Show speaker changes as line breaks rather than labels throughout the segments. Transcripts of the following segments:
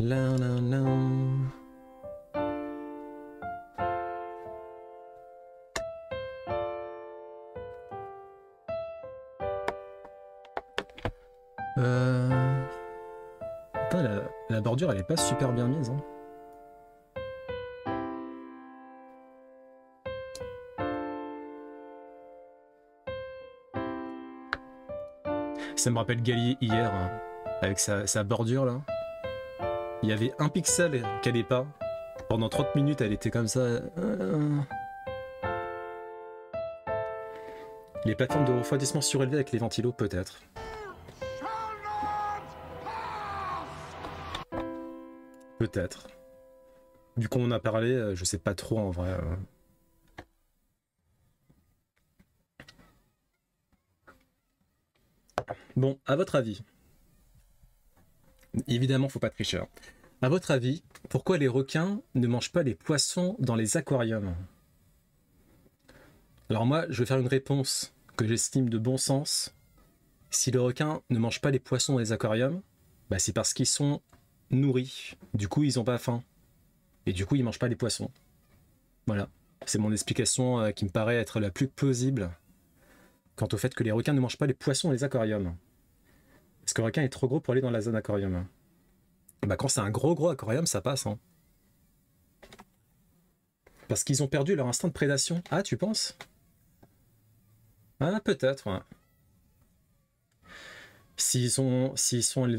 La, la, la. Putain, la bordure elle est pas super bien mise, hein. Ça me rappelle Gali hier, hein, avec sa bordure là. Il y avait un pixel qu'elle n'allait pas. Pendant 30 minutes, elle était comme ça. Les plateformes de refroidissement surélevées avec les ventilos, peut-être. Peut-être. Du coup, on a parlé, je sais pas trop en vrai. Bon, à votre avis, évidemment, faut pas tricher. Hein. À votre avis, pourquoi les requins ne mangent pas les poissons dans les aquariums? Alors moi, je vais faire une réponse que j'estime de bon sens. Si les requins ne mangent pas les poissons dans les aquariums, bah c'est parce qu'ils sont nourris. Du coup, ils ont pas faim. Et du coup, ils mangent pas les poissons. Voilà. C'est mon explication qui me paraît être la plus plausible quant au fait que les requins ne mangent pas les poissons dans les aquariums. Parce que le requin est trop gros pour aller dans la zone aquarium. Bah quand c'est un gros aquarium, ça passe. Hein. Parce qu'ils ont perdu leur instinct de prédation. Ah, tu penses? Ah, peut-être, ouais. S'ils sont...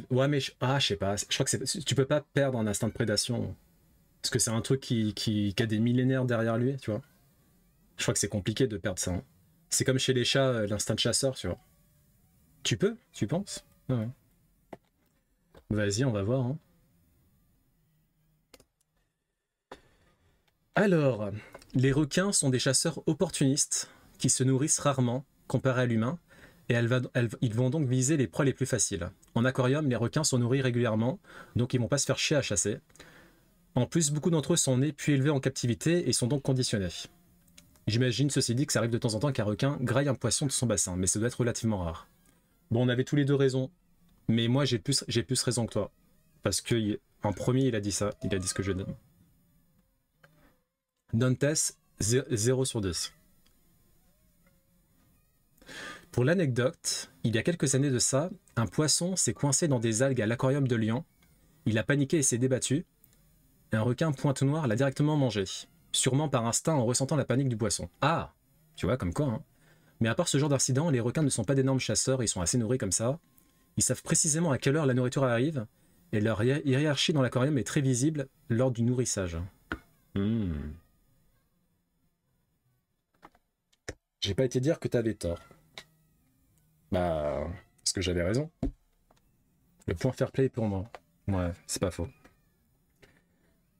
Ouais, mais... je sais pas. Je crois que tu peux pas perdre un instinct de prédation. Parce que c'est un truc qui a des millénaires derrière lui, tu vois. Je crois que c'est compliqué de perdre ça. Hein. C'est comme chez les chats, l'instinct de chasseur, tu vois. Tu peux? Tu penses? Ouais. Vas-y, on va voir. Hein. Alors, les requins sont des chasseurs opportunistes qui se nourrissent rarement, comparé à l'humain, et ils vont donc viser les proies les plus faciles. En aquarium, les requins sont nourris régulièrement, donc ils vont pas se faire chier à chasser. En plus, beaucoup d'entre eux sont nés puis élevés en captivité et sont donc conditionnés. J'imagine, ceci dit, que ça arrive de temps en temps qu'un requin graille un poisson de son bassin, mais ça doit être relativement rare. Bon, on avait tous les deux raison, mais moi j'ai plus raison que toi. Parce que en premier, il a dit ça, il a dit ce que je donne. Dantes, 0 sur 10. Pour l'anecdote, il y a quelques années de ça, un poisson s'est coincé dans des algues à l'aquarium de Lyon. Il a paniqué et s'est débattu. Un requin pointe noire l'a directement mangé. Sûrement par instinct en ressentant la panique du poisson. Ah, tu vois, comme quoi. Hein. Mais à part ce genre d'incident, les requins ne sont pas d'énormes chasseurs, ils sont assez nourris comme ça. Ils savent précisément à quelle heure la nourriture arrive, et leur hiérarchie dans l'aquarium est très visible lors du nourrissage. J'ai pas été dire que t'avais tort. Bah, parce que j'avais raison. Le point fair play est pour moi. Ouais, c'est pas faux.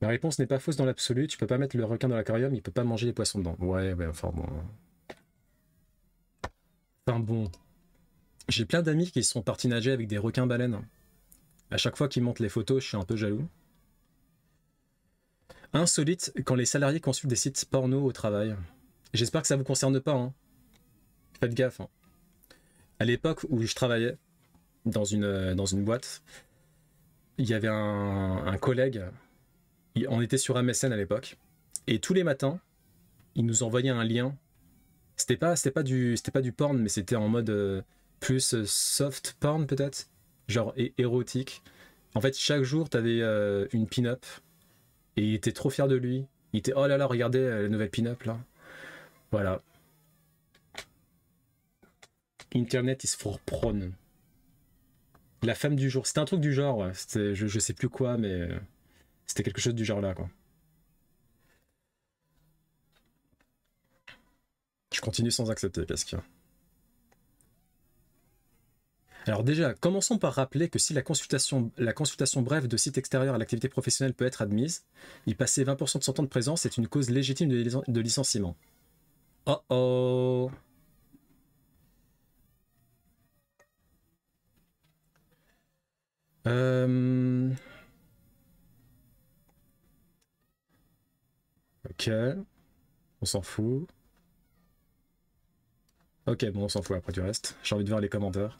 La réponse n'est pas fausse dans l'absolu, tu peux pas mettre le requin dans l'aquarium, il peut pas manger les poissons dedans. Ouais, enfin bon. Enfin bon. J'ai plein d'amis qui sont partis nager avec des requins-baleines. À chaque fois qu'ils montent les photos, je suis un peu jaloux. Insolite, quand les salariés consultent des sites porno au travail. J'espère que ça vous concerne pas, hein. Faites gaffe. Hein. À l'époque où je travaillais dans une boîte, il y avait un collègue, on était sur MSN à l'époque, et tous les matins, il nous envoyait un lien. C'était pas du porn, mais c'était en mode plus soft porn peut-être, genre érotique. En fait, chaque jour, t'avais une pin-up, et il était trop fier de lui. Il était, oh là là, regardez la nouvelle pin-up là. Voilà. Internet is for porn. La femme du jour. C'était un truc du genre, ouais. C'était, je sais plus quoi, mais c'était quelque chose du genre là, quoi. Je continue sans accepter, qu'est-ce qu'il y a. Alors déjà, commençons par rappeler que si la consultation brève de site extérieur à l'activité professionnelle peut être admise, y passer 20% de son temps de présence est une cause légitime de licenciement. Oh oh. Ok. On s'en fout. Ok, bon, on s'en fout après du reste. J'ai envie de voir les commentaires.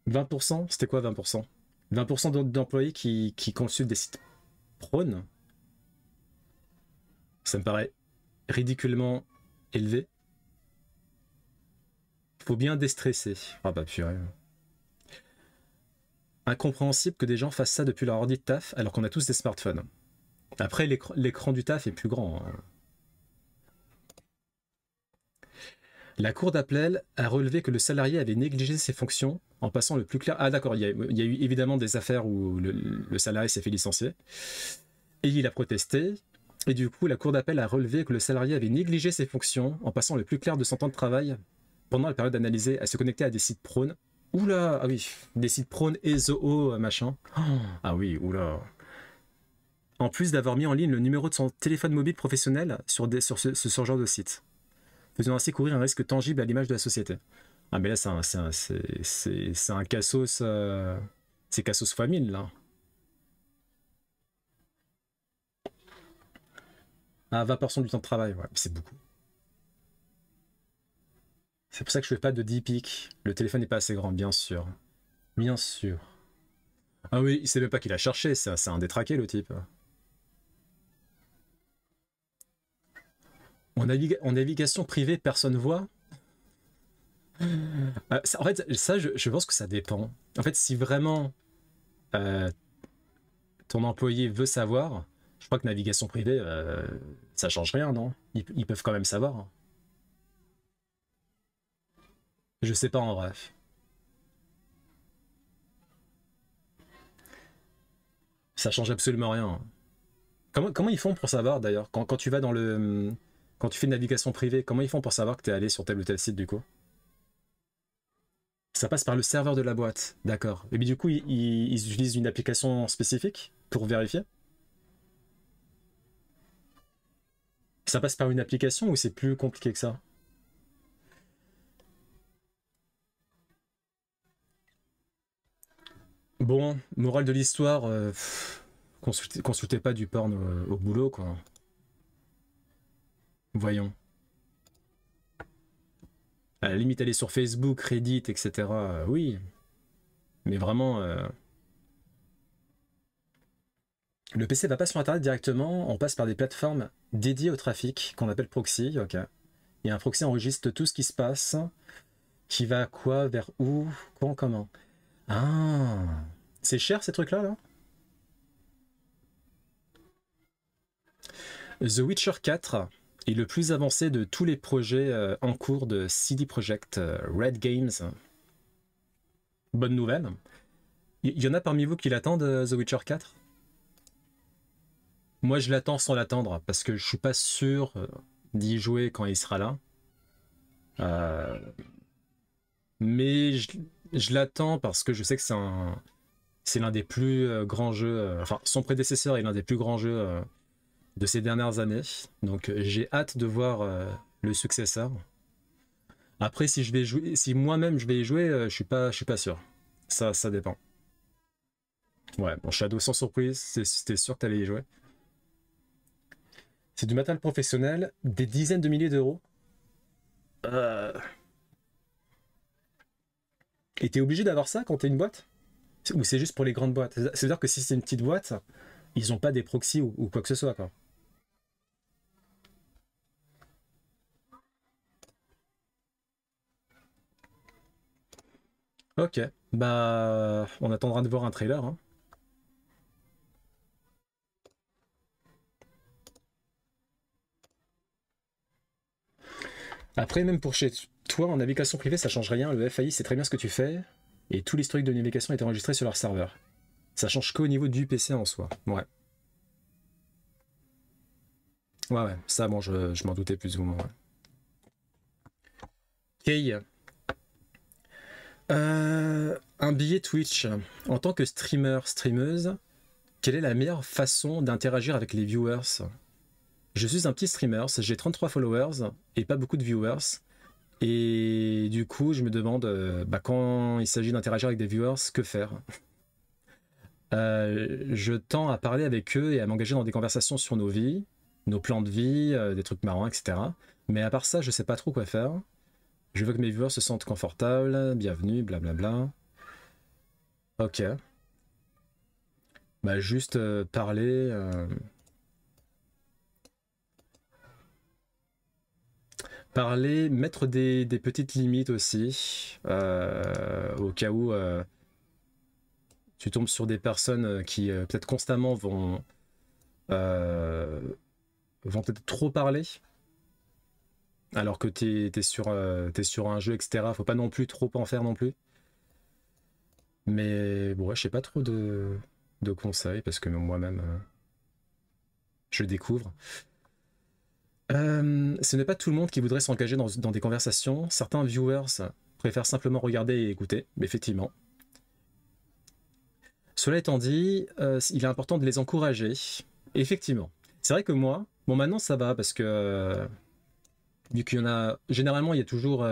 20%? C'était quoi 20%? 20% d'employés qui consultent des sites prônes. Ça me paraît ridiculement élevé. Faut bien déstresser. Ah bah purée. Incompréhensible que des gens fassent ça depuis leur ordi de taf alors qu'on a tous des smartphones. Après, l'écran du taf est plus grand. Hein. La cour d'appel a relevé que le salarié avait négligé ses fonctions en passant le plus clair. Ah d'accord, il y a eu évidemment des affaires où le salarié s'est fait licencier. Et il a protesté. Et du coup, la cour d'appel a relevé que le salarié avait négligé ses fonctions en passant le plus clair de son temps de travail pendant la période d'analyser à se connecter à des sites prônes. Oula, ah oui, des sites prônes et zoo, machin. Oh, ah oui, oula. En plus d'avoir mis en ligne le numéro de son téléphone mobile professionnel sur ce genre de site, faisant ainsi courir un risque tangible à l'image de la société. Ah mais là c'est un cassos, c'est cassos famine là. Ah 20% du temps de travail, ouais, c'est beaucoup. C'est pour ça que je fais pas de deep pic. Le téléphone n'est pas assez grand, bien sûr. Bien sûr. Ah oui, il sait même pas qu'il a cherché, c'est un détraqué le type. En navigation privée, personne voit. En fait, ça, je pense que ça dépend. En fait, si vraiment euh, ton employé veut savoir, je crois que navigation privée, ça change rien, non? Ils peuvent quand même savoir. Je sais pas en vrai. Ça change absolument rien. Comment ils font pour savoir d'ailleurs quand tu vas dans le. Quand tu fais une navigation privée, comment ils font pour savoir que tu es allé sur tel ou tel site du coup? Ça passe par le serveur de la boîte, d'accord. Et bien du coup, ils utilisent une application spécifique pour vérifier? Ça passe par une application ou c'est plus compliqué que ça? Bon, morale de l'histoire, consultez pas du porn au boulot, quoi. Voyons. À la limite, aller sur Facebook, Reddit, etc. Oui, mais vraiment, le PC va pas sur Internet directement, on passe par des plateformes dédiées au trafic, qu'on appelle proxy, ok. Et un proxy enregistre tout ce qui se passe, qui va quoi, vers où, quand, comment. Ah, c'est cher ces trucs-là, là? The Witcher 4 est le plus avancé de tous les projets en cours de CD Projekt Red Games. Bonne nouvelle. Il y en a parmi vous qui l'attendent, The Witcher 4? Moi, je l'attends sans l'attendre, parce que je suis pas sûr d'y jouer quand il sera là. Euh, mais je l'attends parce que je sais que c'est l'un des plus grands jeux. Enfin, son prédécesseur est l'un des plus grands jeux de ces dernières années. Donc, j'ai hâte de voir le successeur. Après, si je vais jouer, si moi-même je vais y jouer, je suis pas sûr. Ça dépend. Ouais, bon, Shadow sans surprise, c'était sûr que t'allais y jouer. C'est du matériel professionnel, des dizaines de milliers d'euros. Euh, Et t'es obligé d'avoir ça quand t'es une boîte? Ou c'est juste pour les grandes boîtes? C'est-à-dire que si c'est une petite boîte, ils ont pas des proxys ou quoi que ce soit, quoi. Ok, bah on attendra de voir un trailer. Hein. Après, même pour chez toi, en navigation privée, ça change rien. Le FAI, c'est très bien ce que tu fais. Et tout l'historique de navigation est enregistré sur leur serveur. Ça change qu'au niveau du PC en soi. Ouais. Ouais, ouais. Ça, bon, je m'en doutais plus ou moins. Ouais. Ok. Un billet Twitch. En tant que streamer, streameuse, quelle est la meilleure façon d'interagir avec les viewers? Je suis un petit streamer, j'ai 33 followers et pas beaucoup de viewers. Et du coup, je me demande, quand il s'agit d'interagir avec des viewers, que faire? Je tends à parler avec eux et à m'engager dans des conversations sur nos vies, nos plans de vie, des trucs marrants, etc. Mais à part ça, je sais pas trop quoi faire. Je veux que mes viewers se sentent confortables, bienvenue, blablabla. Ok. Bah juste parler. Parler, mettre des petites limites aussi, au cas où tu tombes sur des personnes qui peut-être constamment euh, vont peut-être trop parler, alors que t'es sur un jeu, etc. Faut pas non plus trop en faire non plus. Mais bon, ouais, je sais pas trop de conseils, parce que moi-même, je découvre. Ce n'est pas tout le monde qui voudrait s'engager dans des conversations. Certains viewers préfèrent simplement regarder et écouter, effectivement. Cela étant dit, il est important de les encourager. Effectivement. C'est vrai que moi, bon maintenant ça va parce que vu qu'il y en a, généralement il y a toujours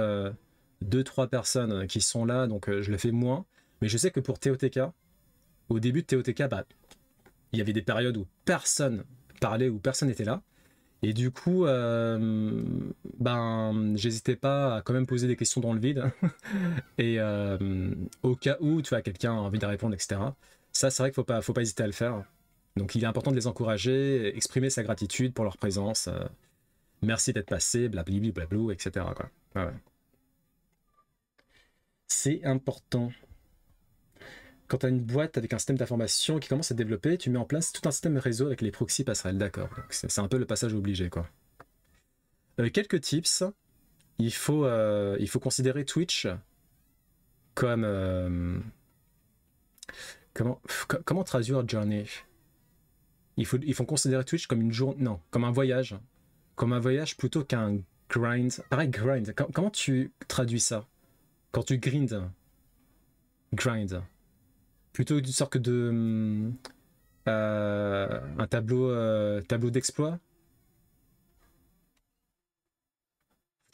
2-3 personnes qui sont là, donc je le fais moins. Mais je sais que pour TOTK, au début de TOTK, bah, il y avait des périodes où personne parlait, où personne n'était là. Et du coup, ben, j'hésitais pas à quand même poser des questions dans le vide. Et au cas où tu vois, quelqu'un a envie de répondre, etc. Ça, c'est vrai qu'il faut pas hésiter à le faire. Donc il est important de les encourager, exprimer sa gratitude pour leur présence. Merci d'être passé, blablabli, blablou, etc. Quoi. Ouais, ouais. C'est important. Quand tu as une boîte avec un système d'information qui commence à développer, tu mets en place tout un système réseau avec les proxys passerelles. D'accord. C'est un peu le passage obligé, quoi. Quelques tips. Il faut considérer Twitch comme... comment traduire journey? Il faut considérer Twitch comme une journée... Non, comme un voyage. Comme un voyage plutôt qu'un grind. Pareil, grind. Comment tu traduis ça? Quand tu grind. Grind. Plutôt une sorte de... un tableau d'exploit.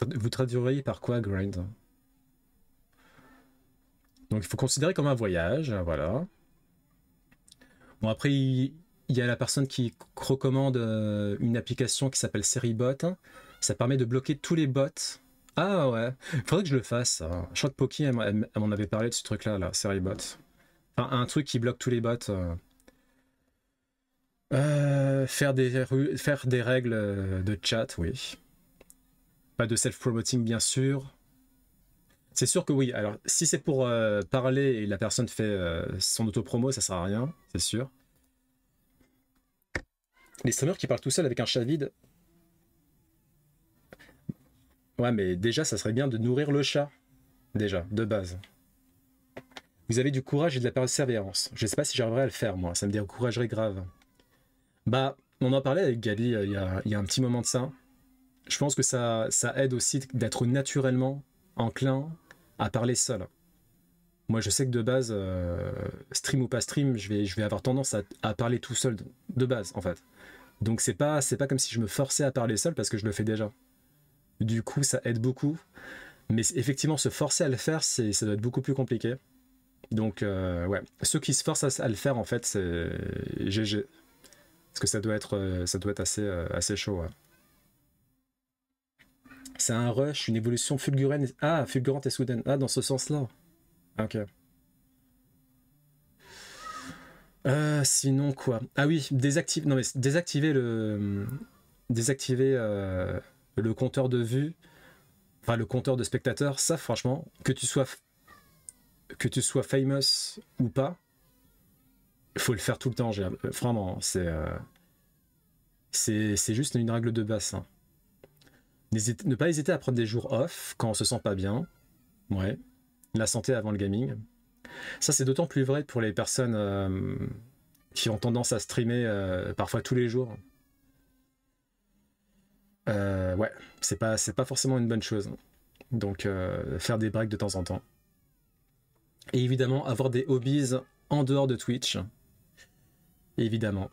Vous traduiriez par quoi, grind? Donc il faut considérer comme un voyage, voilà. Bon, après, il y a la personne qui recommande une application qui s'appelle Seribot. Ça permet de bloquer tous les bots. Ah ouais, faudrait que je le fasse. Ça. Je crois que Poki, elle m'en avait parlé de ce truc-là, là, Seribot. Enfin, un truc qui bloque tous les bots. Faire des règles de chat, oui. Pas de self-promoting, bien sûr. C'est sûr que oui. Alors, si c'est pour parler et la personne fait son auto-promo, ça sert à rien, c'est sûr. Les streamers qui parlent tout seul avec un chat vide. Ouais, mais déjà, ça serait bien de nourrir le chat. Déjà, de base. Vous avez du courage et de la persévérance. Je sais pas si j'arriverai à le faire, moi. Ça me découragerait grave. Bah, on en parlait avec Gali il y a un petit moment de ça. Je pense que ça aide aussi d'être naturellement enclin à parler seul. Moi, je sais que de base, stream ou pas stream, je vais avoir tendance à parler tout seul de base, en fait. Donc c'est pas comme si je me forçais à parler seul parce que je le fais déjà. Du coup, ça aide beaucoup. Mais effectivement, se forcer à le faire, ça doit être beaucoup plus compliqué. Donc, ouais. Ceux qui se forcent à le faire, en fait, c'est GG. Parce que ça doit être assez chaud, ouais. C'est un rush, une évolution fulgurante et soudaine. Ah, dans ce sens-là. Ok. Sinon quoi? Ah oui, non mais désactiver le compteur de vues, enfin le compteur de spectateurs. Ça, franchement, que tu sois famous ou pas, il faut le faire tout le temps. Vraiment, c'est juste une règle de base. Hein. Ne pas hésiter à prendre des jours off quand on se sent pas bien. Ouais, la santé avant le gaming. Ça, c'est d'autant plus vrai pour les personnes qui ont tendance à streamer parfois tous les jours. Ouais, c'est pas forcément une bonne chose. Donc, faire des breaks de temps en temps. Et évidemment, avoir des hobbies en dehors de Twitch. Évidemment.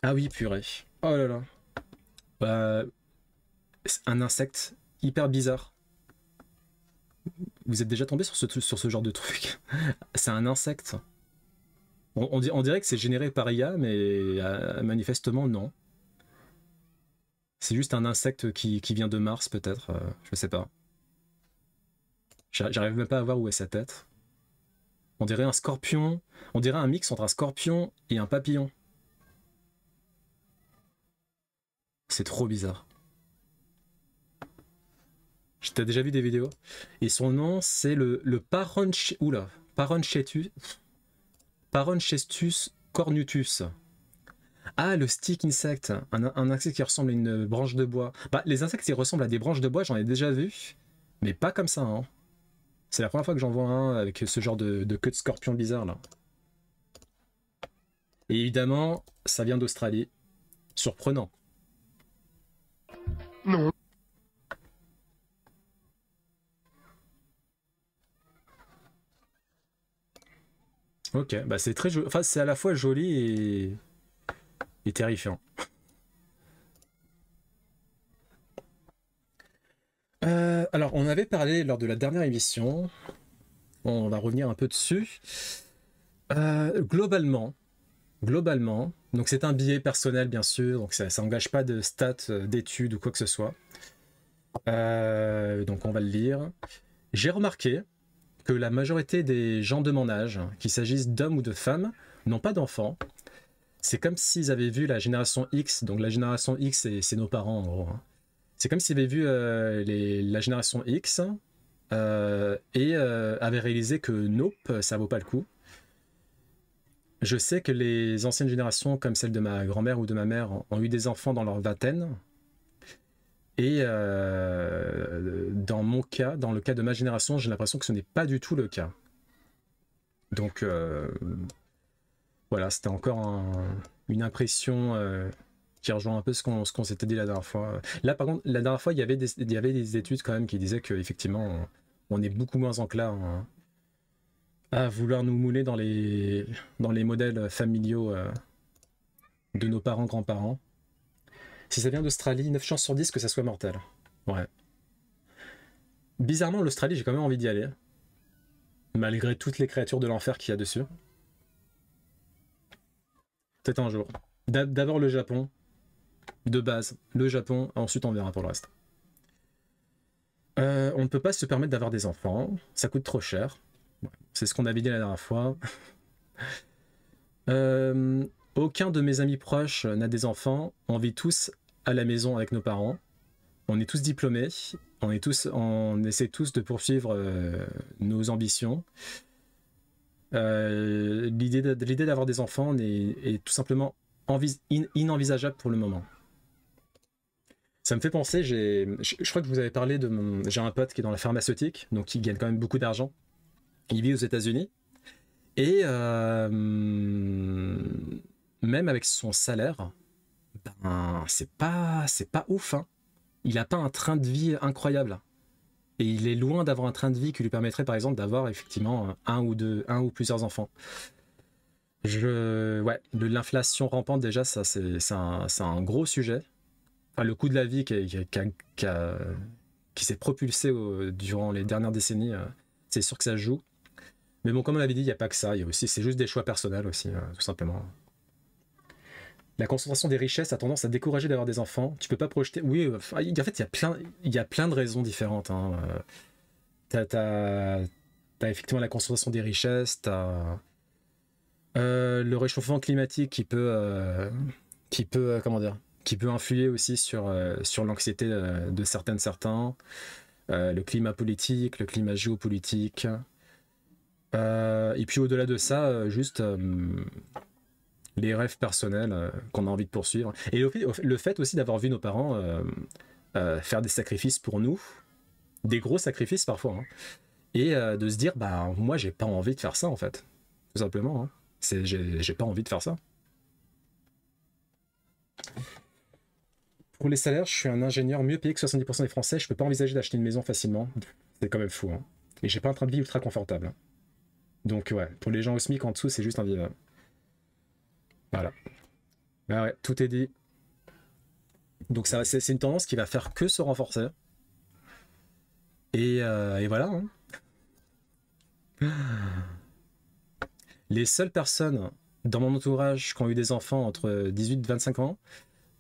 Ah oui, purée. Oh là là. Euh, un insecte hyper bizarre. Vous êtes déjà tombé sur ce genre de truc? C'est un insecte. On dirait que c'est généré par IA, mais manifestement non. C'est juste un insecte qui vient de Mars, peut-être. Je sais pas. J'arrive même pas à voir où est sa tête. On dirait un scorpion. On dirait un mix entre un scorpion et un papillon. C'est trop bizarre. T'as déjà vu des vidéos. Et son nom, c'est le Paronchestus cornutus. Ah, le stick insect. Un insecte qui ressemble à une branche de bois. Bah, les insectes qui ressemblent à des branches de bois, j'en ai déjà vu. Mais pas comme ça, hein. C'est la première fois que j'en vois un avec ce genre de queue de scorpion bizarre, là. Et évidemment, ça vient d'Australie. Surprenant.
Non.
Ok, bah c'est très joli. Enfin, c'est à la fois joli et terrifiant. Alors, on avait parlé lors de la dernière émission. On va revenir un peu dessus. Globalement, donc c'est un billet personnel bien sûr, donc ça n'engage pas de stats, d'études ou quoi que ce soit. Donc on va le lire. J'ai remarqué que la majorité des gens de mon âge, qu'il s'agisse d'hommes ou de femmes, n'ont pas d'enfants. C'est comme s'ils avaient vu la génération X, donc la génération X c'est nos parents en gros. Hein. C'est comme s'ils avaient vu la génération X et avaient réalisé que nope, ça vaut pas le coup. Je sais que les anciennes générations, comme celle de ma grand-mère ou de ma mère, ont eu des enfants dans leur vingtaine. Et dans mon cas, dans le cas de ma génération, j'ai l'impression que ce n'est pas du tout le cas. Donc voilà, c'était encore une impression qui rejoint un peu ce qu'on s'était dit la dernière fois. Là, par contre, la dernière fois, il y avait des études quand même qui disaient qu'effectivement, on est beaucoup moins enclin à vouloir nous mouler dans les modèles familiaux de nos parents, grands-parents. Si ça vient d'Australie, 9 chances sur 10 que ça soit mortel. Ouais. Bizarrement, l'Australie, j'ai quand même envie d'y aller. Malgré toutes les créatures de l'enfer qu'il y a dessus. Peut-être un jour. D'abord le Japon. De base, le Japon. Ensuite, on verra pour le reste. On ne peut pas se permettre d'avoir des enfants. Ça coûte trop cher. Ouais. C'est ce qu'on avait dit la dernière fois. Aucun de mes amis proches n'a des enfants. On vit tous à la maison avec nos parents. On est tous diplômés. On essaie tous de poursuivre nos ambitions. L'idée d'avoir des enfants est tout simplement inenvisageable pour le moment. Ça me fait penser, je crois que vous avez parlé j'ai un pote qui est dans la pharmaceutique, donc qui gagne quand même beaucoup d'argent. Il vit aux États-Unis. Et même avec son salaire, ben, c'est pas ouf. Hein. Il n'a pas un train de vie incroyable. Et il est loin d'avoir un train de vie qui lui permettrait, par exemple, d'avoir effectivement un ou plusieurs enfants. Ouais, de l'inflation rampante, déjà, ça, c'est un gros sujet. Enfin, le coût de la vie qui s'est propulsé durant les dernières décennies, c'est sûr que ça joue. Mais bon, comme on l'avait dit, il n'y a pas que ça. Il y a aussi, c'est juste des choix personnels aussi, tout simplement. La concentration des richesses a tendance à décourager d'avoir des enfants. Tu peux pas projeter. Oui, en fait, il y a plein de raisons différentes. Hein. T'as effectivement la concentration des richesses, t'as le réchauffement climatique qui peut influer aussi sur l'anxiété de certains, le climat politique, le climat géopolitique. Et puis au-delà de ça, juste les rêves personnels qu'on a envie de poursuivre. Et le fait aussi d'avoir vu nos parents faire des sacrifices pour nous, des gros sacrifices parfois, hein, et de se dire, bah moi j'ai pas envie de faire ça en fait, tout simplement. Hein. J'ai pas envie de faire ça. Pour les salaires, je suis un ingénieur mieux payé que 70% des Français, je peux pas envisager d'acheter une maison facilement. C'est quand même fou. Hein. Et j'ai pas un train de vie ultra confortable. Donc ouais, pour les gens au SMIC en dessous, c'est juste invivable. Voilà. Bah ouais, tout est dit. Donc c'est une tendance qui va faire que se renforcer. Et voilà. Hein. Les seules personnes dans mon entourage qui ont eu des enfants entre 18 et 25 ans,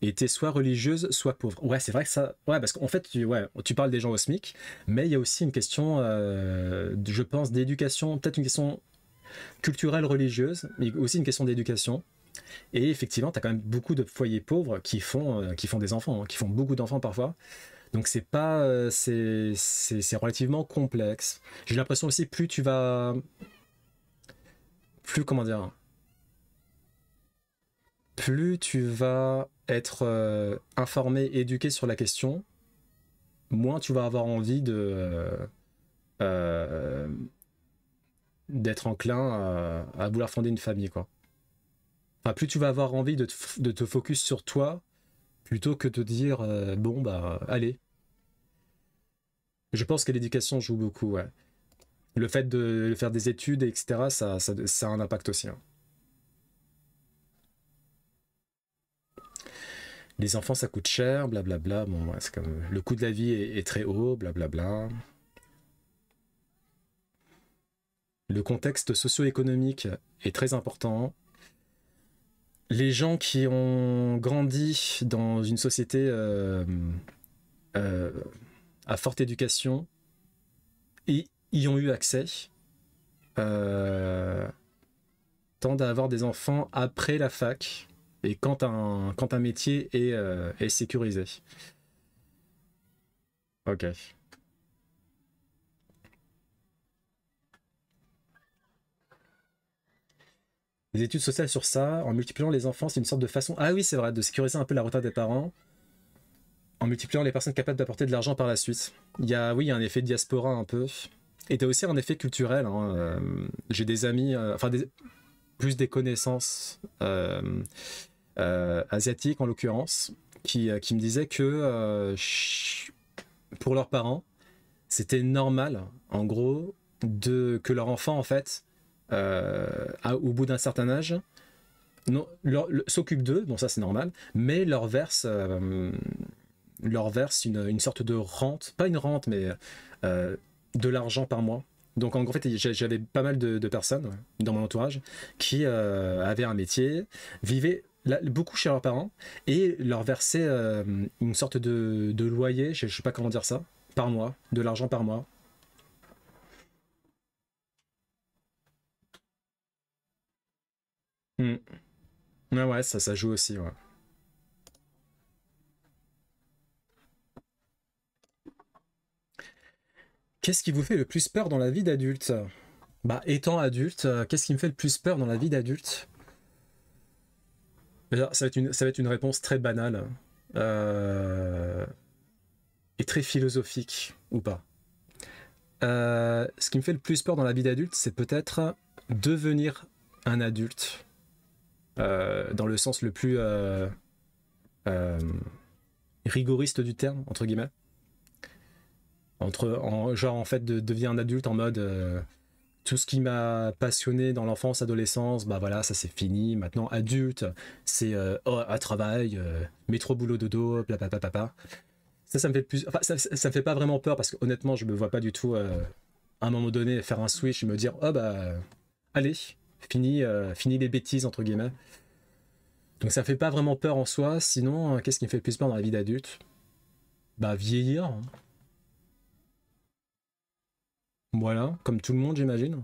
étaient soit religieuses, soit pauvres. Ouais, c'est vrai que ça... Ouais, parce qu'en fait, tu parles des gens au SMIC, mais il y a aussi une question, je pense, d'éducation, peut-être une question culturelle religieuse, mais aussi une question d'éducation. Et effectivement, tu as quand même beaucoup de foyers pauvres qui font des enfants, hein, qui font beaucoup d'enfants parfois. Donc c'est pas, c'est relativement complexe. J'ai l'impression aussi comment dire, plus tu vas être informé, éduqué sur la question, moins tu vas avoir envie euh, d'être enclin à vouloir fonder une famille, quoi. Enfin, plus tu vas avoir envie de te focus sur toi plutôt que de dire bon bah allez. Je pense que l'éducation joue beaucoup, ouais. Le fait de faire des études, etc., ça a un impact aussi, hein. Les enfants, ça coûte cher, blablabla. Bon, ouais, c'est comme le coût de la vie est très haut, blablabla. Le contexte socio-économique est très important. Les gens qui ont grandi dans une société euh, à forte éducation y ont eu accès, euh, tendent à avoir des enfants après la fac et quand un métier est sécurisé. Ok. Les études sociales sur ça, en multipliant les enfants, c'est une sorte de façon, ah oui c'est vrai, de sécuriser un peu la retraite des parents, en multipliant les personnes capables d'apporter de l'argent par la suite. Oui, il y a un effet diaspora un peu. Et t'as aussi un effet culturel, hein. J'ai des amis, plus des connaissances asiatiques en l'occurrence, qui me disaient que pour leurs parents, c'était normal, en gros, que leur enfant, en fait, au bout d'un certain âge, s'occupe d'eux, bon ça c'est normal, mais leur verse une sorte de rente, pas une rente, mais de l'argent par mois. Donc en fait, j'avais pas mal de personnes dans mon entourage qui avaient un métier, vivaient beaucoup chez leurs parents et leur versaient une sorte de loyer, je sais pas comment dire ça, par mois, de l'argent par mois. Mm. Ouais, ça joue aussi, ouais. Qu'est-ce qui vous fait le plus peur dans la vie d'adulte? Bah, étant adulte, qu'est-ce qui me fait le plus peur dans la vie d'adulte? Déjà, ça va être une réponse très banale euh, et très philosophique, ou pas. Ce qui me fait le plus peur dans la vie d'adulte, c'est peut-être devenir un adulte, dans le sens le plus euh, rigoriste du terme, entre guillemets. Genre, en fait, de devenir un adulte en mode tout ce qui m'a passionné dans l'enfance, adolescence, bah voilà, ça c'est fini. Maintenant, adulte, c'est à travail, métro, boulot, dodo, blablabla. Ça me fait plus. Enfin, ça me fait pas vraiment peur parce que honnêtement, je me vois pas du tout à un moment donné faire un switch et me dire oh bah allez, fini les bêtises entre guillemets. Donc ça me fait pas vraiment peur en soi. Sinon, qu'est-ce qui me fait le plus peur dans la vie d'adulte? Bah vieillir, hein. Voilà, comme tout le monde j'imagine.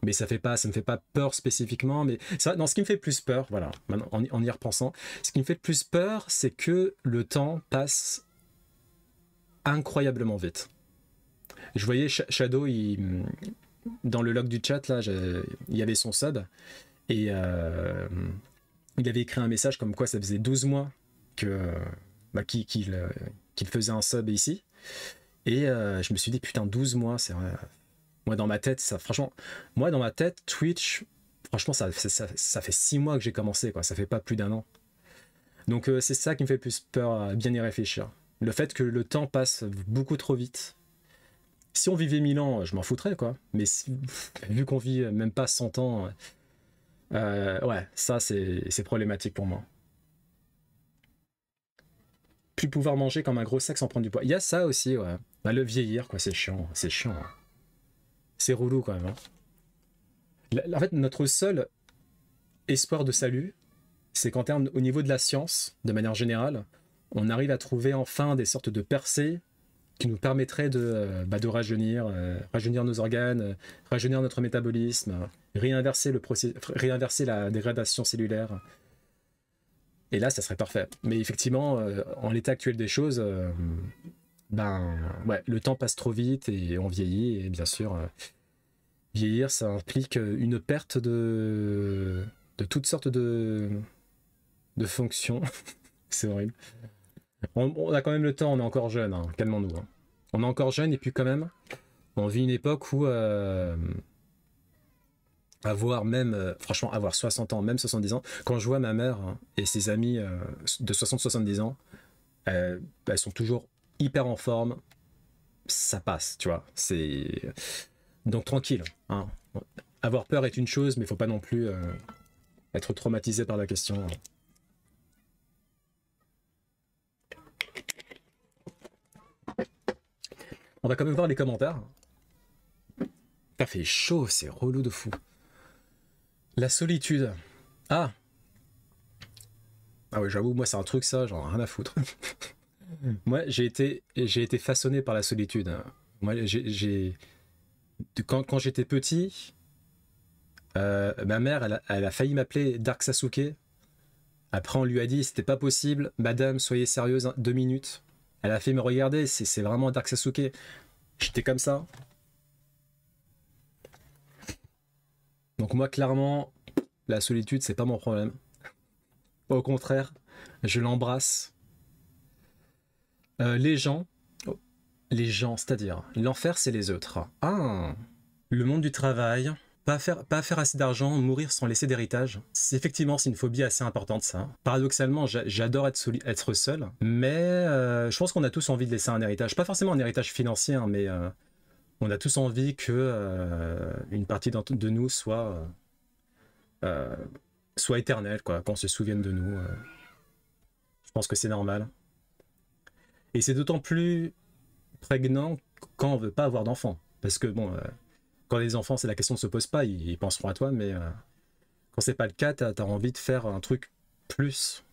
Mais ça me fait pas peur spécifiquement. Mais ça, non, ce qui me fait plus peur, voilà, maintenant, en y repensant, ce qui me fait le plus peur, c'est que le temps passe incroyablement vite. Je voyais Shadow, dans le log du chat, là, il y avait son sub, et il avait écrit un message comme quoi ça faisait 12 mois qu'il faisait un sub ici. Et je me suis dit, putain, 12 mois, c'est vrai. Moi, dans ma tête, moi, dans ma tête, Twitch, franchement, ça fait 6 mois que j'ai commencé, quoi. Ça fait pas plus d'un an. Donc, c'est ça qui me fait le plus peur à bien y réfléchir. Le fait que le temps passe beaucoup trop vite. Si on vivait 1000 ans, je m'en foutrais, quoi. Mais vu qu'on vit même pas 100 ans, ouais, ça, c'est problématique pour moi. Plus pouvoir manger comme un gros sac sans prendre du poids. Il y a ça aussi, ouais. Bah, le vieillir, quoi, c'est chiant. C'est chiant, hein. C'est relou, quand même, hein. En fait, notre seul espoir de salut, c'est qu'en termes, au niveau de la science, de manière générale, on arrive à trouver enfin des sortes de percées qui nous permettraient de rajeunir nos organes, rajeunir notre métabolisme, réinverser la dégradation cellulaire. Et là, ça serait parfait. Mais effectivement, en l'état actuel des choses, ouais, le temps passe trop vite et on vieillit. Et bien sûr, vieillir, ça implique une perte de toutes sortes de fonctions. C'est horrible. On a quand même le temps, on est encore jeune, hein. Calmons-nous. Hein. On est encore jeune et puis quand même, on vit une époque où franchement, avoir 60 ans, même 70 ans, quand je vois ma mère et ses amis de 60-70 ans, elles sont toujours hyper en forme, ça passe, tu vois. Donc tranquille. Hein. Avoir peur est une chose, mais il faut pas non plus être traumatisé par la question. On va quand même voir les commentaires. Ça fait chaud, c'est relou de fou. La solitude. Ah oui, j'avoue, moi c'est un truc ça, j'en ai rien à foutre. Moi j'ai été façonné par la solitude. Moi quand j'étais petit, ma mère elle a failli m'appeler Dark Sasuke. Après on lui a dit c'était pas possible, madame soyez sérieuse 2 minutes. Elle a fait me regarder, c'est vraiment Dark Sasuke. J'étais comme ça. Donc moi clairement, la solitude c'est pas mon problème. Au contraire, je l'embrasse. Les gens, c'est-à-dire l'enfer c'est les autres. Ah, le monde du travail, pas faire assez d'argent, mourir sans laisser d'héritage. Effectivement, c'est une phobie assez importante ça. Paradoxalement, j'adore être seul, mais je pense qu'on a tous envie de laisser un héritage. Pas forcément un héritage financier, hein, mais on a tous envie que une partie de nous soit éternelle, quoi, qu'on se souvienne de nous. Je pense que c'est normal. Et c'est d'autant plus prégnant quand on veut pas avoir d'enfants. Parce que bon, quand les enfants, c'est la question ne se pose pas, ils penseront à toi, mais quand c'est pas le cas, t'as envie de faire un truc plus.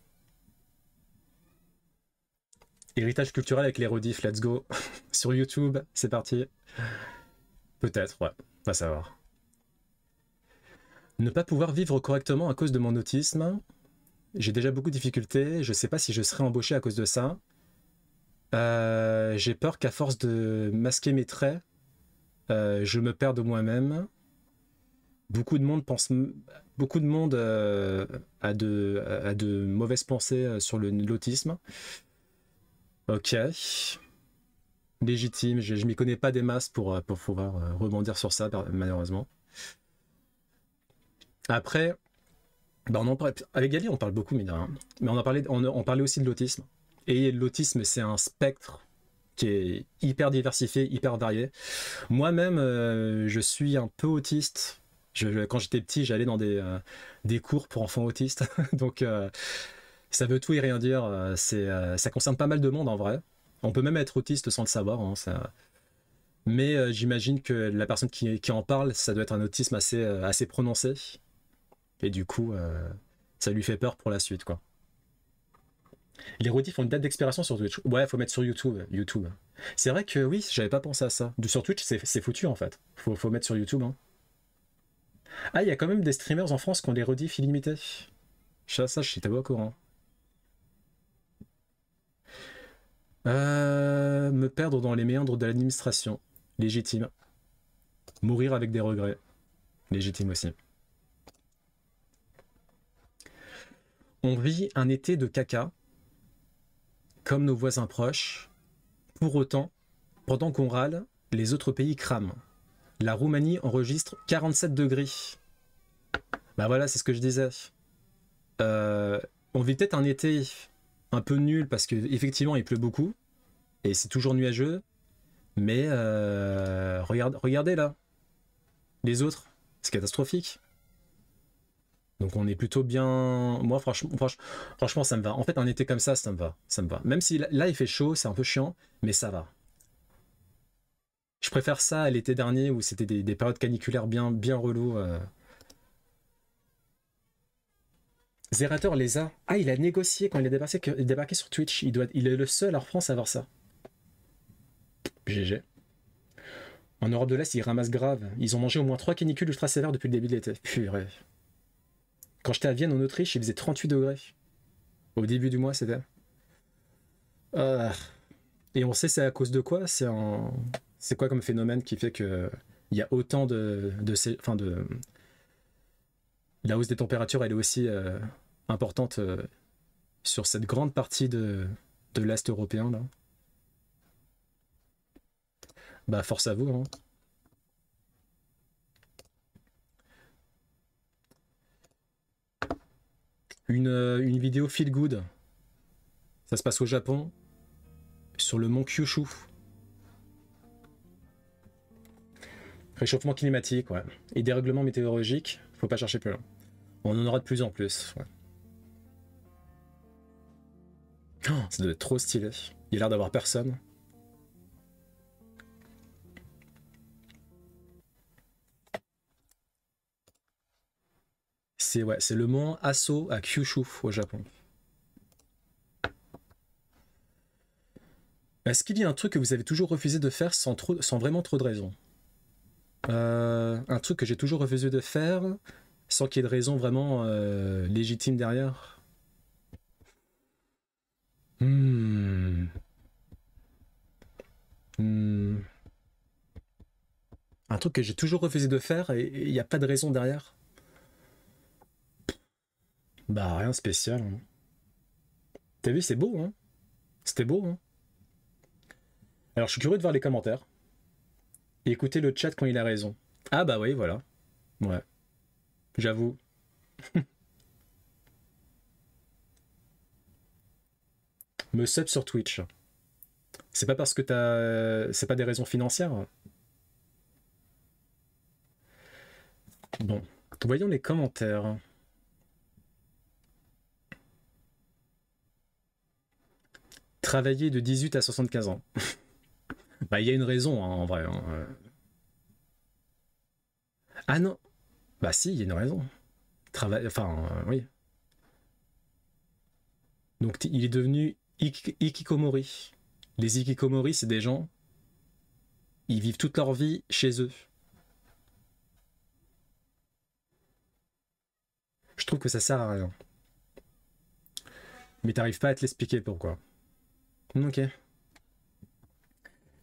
Héritage culturel avec les rediff, let's go. Sur YouTube, c'est parti. Peut-être, ouais, va savoir. Ne pas pouvoir vivre correctement à cause de mon autisme. J'ai déjà beaucoup de difficultés, je sais pas si je serai embauché à cause de ça. J'ai peur qu'à force de masquer mes traits, je me perde de moi-même. Beaucoup de monde a de mauvaises pensées sur l'autisme. Ok. Légitime, je m'y connais pas des masses pour pouvoir rebondir sur ça, malheureusement. Après, avec Gali, on parle beaucoup, mais on parlait aussi de l'autisme. Et l'autisme, c'est un spectre qui est hyper diversifié, hyper varié. Moi-même, je suis un peu autiste. Quand j'étais petit, j'allais dans des cours pour enfants autistes. Donc, ça veut tout et rien dire. Ça concerne pas mal de monde en vrai. On peut même être autiste sans le savoir. Hein, mais j'imagine que la personne qui en parle, ça doit être un autisme assez prononcé. Et du coup, ça lui fait peur pour la suite, quoi. Les rediffs ont une date d'expiration sur Twitch. Ouais, faut mettre sur YouTube. C'est vrai que oui, j'avais pas pensé à ça. Sur Twitch, c'est foutu en fait. Faut mettre sur YouTube. Hein. Ah, il y a quand même des streamers en France qui ont des rediffs illimités. Ça, je suis pas au courant. Me perdre dans les méandres de l'administration. Légitime. Mourir avec des regrets. Légitime aussi. On vit un été de caca, comme nos voisins proches. Pour autant, pendant qu'on râle, les autres pays crament. La Roumanie enregistre 47 degrés. Bah voilà, c'est ce que je disais. On vit peut-être un été un peu nul parce qu'effectivement il pleut beaucoup et c'est toujours nuageux. Mais regardez là, les autres, c'est catastrophique. Donc on est plutôt bien. Moi franchement ça me va. En fait un été comme ça me va. Même si là il fait chaud, c'est un peu chiant, mais ça va. Je préfère ça à l'été dernier où c'était des périodes caniculaires bien relous. Zerator les a. Ah, il a négocié quand il est débarqué sur Twitch. Il est le seul en France à avoir ça. GG. En Europe de l'Est, ils ramassent grave. Ils ont mangé au moins 3 canicules ultra sévères depuis le début de l'été. Purée. Quand j'étais à Vienne, en Autriche, il faisait 38 degrés. Au début du mois, c'était. Ah. Et on sait c'est à cause de quoi. C'est quoi comme phénomène qui fait que il y a autant enfin de la hausse des températures, elle est aussi importante sur cette grande partie de l'Est européen là. Bah force à vous, hein. Une vidéo feel good. Ça se passe au Japon, sur le mont Kyushu. Réchauffement climatique, ouais. Et dérèglement météorologique, faut pas chercher plus loin. On en aura de plus en plus. Ouais. Oh, ça doit être trop stylé. Il a l'air d'avoir personne. C'est ouais, c'est le mont Aso à Kyushu au Japon. Est-ce qu'il y a un truc que vous avez toujours refusé de faire sans vraiment trop de raison? Un truc que j'ai toujours refusé de faire sans qu'il y ait de raison vraiment légitime derrière. Hmm. Hmm. Un truc que j'ai toujours refusé de faire et il n'y a pas de raison derrière. Bah rien de spécial, hein. T'as vu, c'est beau, hein? C'était beau, hein? Alors je suis curieux de voir les commentaires. Et écouter le chat quand il a raison. Ah bah oui, voilà. Ouais. J'avoue. Me sub sur Twitch. C'est pas parce que c'est pas des raisons financières. Bon. Voyons les commentaires. Travailler de 18 à 75 ans. Bah il y a une raison, hein, en vrai. Hein. Ah non. Bah si, il y a une raison. Enfin, oui. Donc il est devenu Ikikomori. Les Ikikomori, c'est des gens, ils vivent toute leur vie chez eux. Je trouve que ça sert à rien. Mais t'arrives pas à te l'expliquer pourquoi. Ok.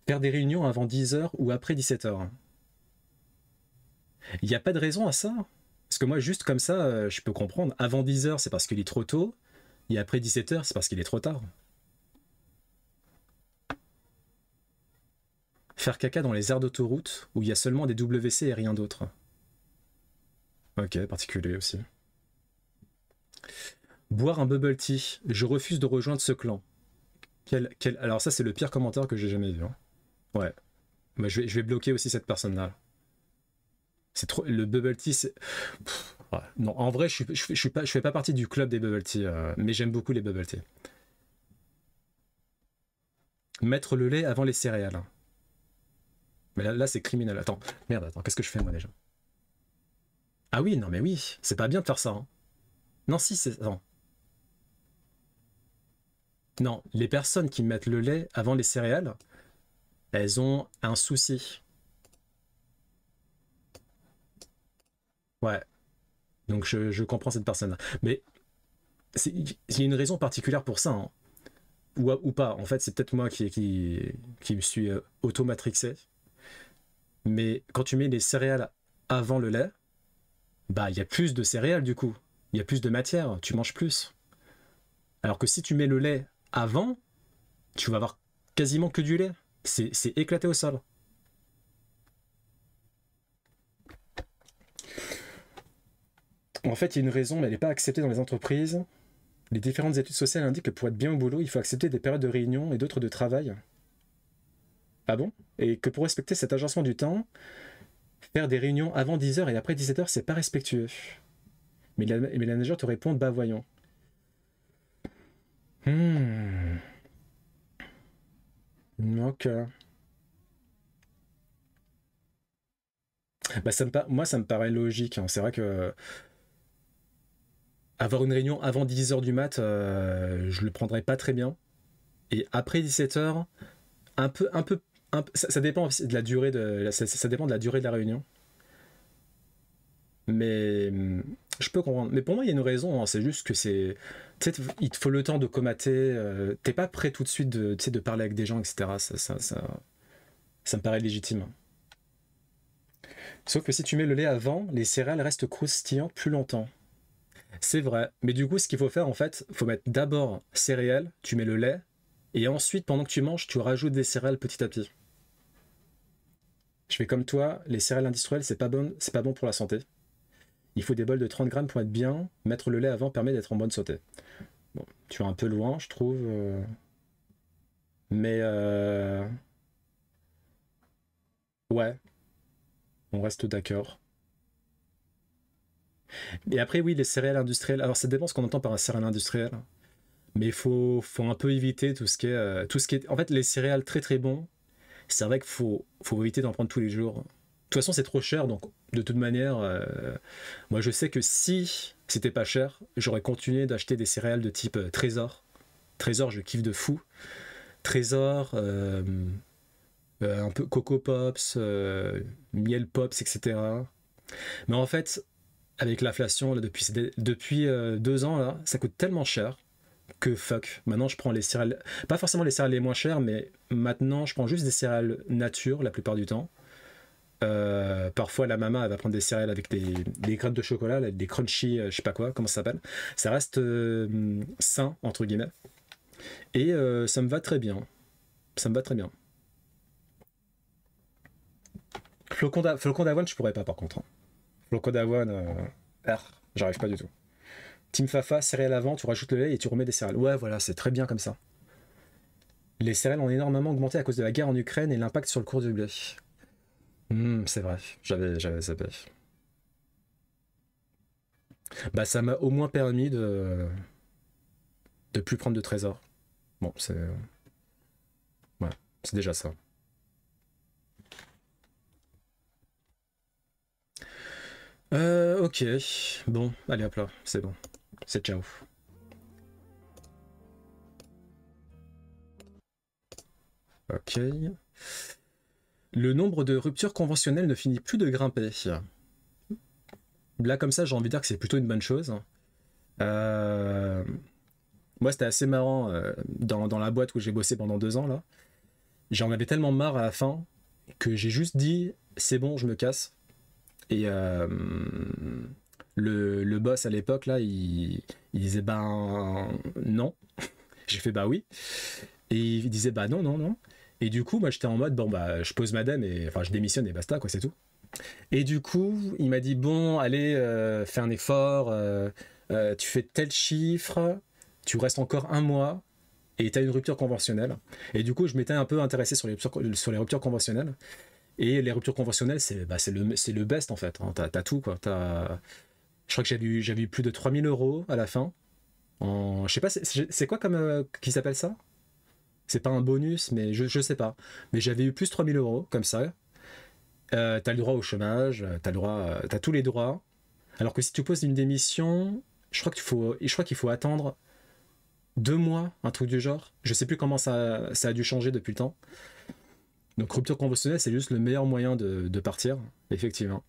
Faire des réunions avant 10h ou après 17h. Il n'y a pas de raison à ça. Parce que moi, juste comme ça, je peux comprendre. Avant 10h, c'est parce qu'il est trop tôt. Et après 17h, c'est parce qu'il est trop tard. Faire caca dans les aires d'autoroute où il y a seulement des WC et rien d'autre. Ok, particulier aussi. Boire un bubble tea. Je refuse de rejoindre ce clan. Alors ça, c'est le pire commentaire que j'ai jamais vu. Hein. Ouais. Bah, je vais bloquer aussi cette personne-là. C'est trop. Le bubble tea, c'est. Ouais. Non, en vrai, je fais pas partie du club des bubble tea, mais j'aime beaucoup les bubble tea. Mettre le lait avant les céréales. Mais là c'est criminel. Attends, merde, attends, qu'est-ce que je fais moi déjà? Ah oui, non mais oui, c'est pas bien de faire ça. Hein. Non, si, c'est. Attends. Non, les personnes qui mettent le lait avant les céréales, elles ont un souci. Ouais, donc je comprends cette personne-là. Mais il y a une raison particulière pour ça. Hein. Ou pas. En fait, c'est peut-être moi qui me suis auto-matrixé. Mais quand tu mets les céréales avant le lait, bah il y a plus de céréales du coup. Il y a plus de matière, tu manges plus. Alors que si tu mets le lait avant, tu vas avoir quasiment que du lait. C'est éclaté au sol. En fait, il y a une raison, mais elle n'est pas acceptée dans les entreprises. Les différentes études sociales indiquent que pour être bien au boulot, il faut accepter des périodes de réunion et d'autres de travail. Ah bon? Et que pour respecter cet agencement du temps, faire des réunions avant 10h et après 17h, c'est pas respectueux. Mais la manager te répond, bah voyons. Ok. Bah moi, ça me paraît logique. Hein. C'est vrai que Avoir une réunion avant 10h du mat, je le prendrais pas très bien. Et après 17h, ça dépend aussi de la durée ça dépend de la durée de la réunion. Mais je peux comprendre. Mais pour moi, il y a une raison, hein. C'est juste que c'est. Tu sais, il te faut le temps de comater. T'es pas prêt tout de suite de parler avec des gens, etc. Ça me paraît légitime. Sauf que si tu mets le lait avant, les céréales restent croustillantes plus longtemps. C'est vrai. Mais du coup, ce qu'il faut faire, en fait, faut mettre d'abord céréales, tu mets le lait, et ensuite, pendant que tu manges, tu rajoutes des céréales petit à petit. Je fais comme toi, les céréales industrielles, c'est pas bon pour la santé. Il faut des bols de 30 grammes pour être bien. Mettre le lait avant permet d'être en bonne santé. Bon, tu es un peu loin, je trouve. Mais ouais, on reste d'accord. Et après, oui, les céréales industrielles. Alors, ça dépend ce qu'on entend par un céréale industriel. Mais faut un peu éviter tout ce qui est. En fait, les céréales très très bons, c'est vrai qu'il faut éviter d'en prendre tous les jours. De toute façon, c'est trop cher, donc de toute manière, moi je sais que si c'était pas cher, j'aurais continué d'acheter des céréales de type Trésor. Trésor, je kiffe de fou. Trésor, un peu Coco Pops, Miel Pops, etc. Mais en fait, avec l'inflation depuis 2 ans, là, ça coûte tellement cher que fuck. Maintenant, je prends les céréales, pas forcément les céréales les moins chères, mais maintenant, je prends juste des céréales nature la plupart du temps. Parfois, la maman, elle va prendre des céréales avec des graines de chocolat, là, des crunchy, je sais pas quoi, comment ça s'appelle. Ça reste sain, entre guillemets. Et ça me va très bien. Ça me va très bien. Flocon d'avoine, je pourrais pas, par contre, hein. Flocon d'avoine, j'arrive pas du tout. Team Fafa, céréales avant, tu rajoutes le lait et tu remets des céréales. Ouais, voilà, c'est très bien comme ça. Les céréales ont énormément augmenté à cause de la guerre en Ukraine et l'impact sur le cours du blé. C'est vrai, j'avais zappé. Bah, ça m'a au moins permis de plus prendre de trésors. Bon, ouais, c'est déjà ça. Ok. Bon, allez hop là, c'est bon. C'est ciao. Ok. Le nombre de ruptures conventionnelles ne finit plus de grimper. Là, comme ça, j'ai envie de dire que c'est plutôt une bonne chose. Euh, Moi, c'était assez marrant dans la boîte où j'ai bossé pendant 2 ans, là. J'en avais tellement marre à la fin que j'ai juste dit c'est bon, je me casse. Et le boss à l'époque, là, il disait ben non. J'ai fait bah oui. Et il disait bah non, non, non. Et du coup, moi j'étais en mode bon bah je pose madame et enfin je démissionne et basta quoi, c'est tout. Et du coup, il m'a dit bon, allez, fais un effort, tu fais tel chiffre, tu restes encore 1 mois et tu as une rupture conventionnelle. Et du coup, je m'étais un peu intéressé sur les ruptures conventionnelles. Et les ruptures conventionnelles, c'est le best en fait, hein. T'as tout quoi. Je crois que j'avais eu plus de 3 000 € à la fin. Je sais pas, c'est quoi comme. Qui s'appelle ça? C'est pas un bonus, mais je sais pas. Mais j'avais eu plus 3 000 € comme ça. T'as le droit au chômage, t'as tous les droits. Alors que si tu poses une démission, je crois qu'il faut attendre 2 mois, un truc du genre. Je sais plus comment ça a dû changer depuis le temps. Donc rupture conventionnelle, c'est juste le meilleur moyen de partir, effectivement.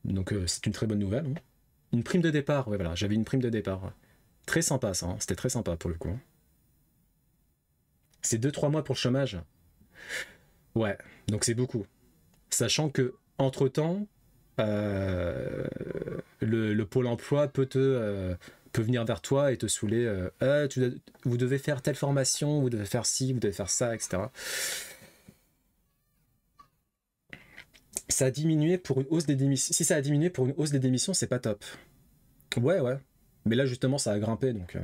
Donc c'est une très bonne nouvelle, hein. Une prime de départ, ouais voilà, j'avais une prime de départ. Très sympa ça, hein. C'était très sympa pour le coup. C'est 2-3 mois pour le chômage. Ouais, donc c'est beaucoup. Sachant que, entre-temps, euh, le pôle emploi peut venir vers toi et te saouler. Vous devez faire telle formation, vous devez faire ci, vous devez faire ça, etc. Ça a diminué pour une hausse des démissions. Si ça a diminué pour une hausse des démissions, c'est pas top. Ouais, ouais. Mais là, justement, ça a grimpé, donc.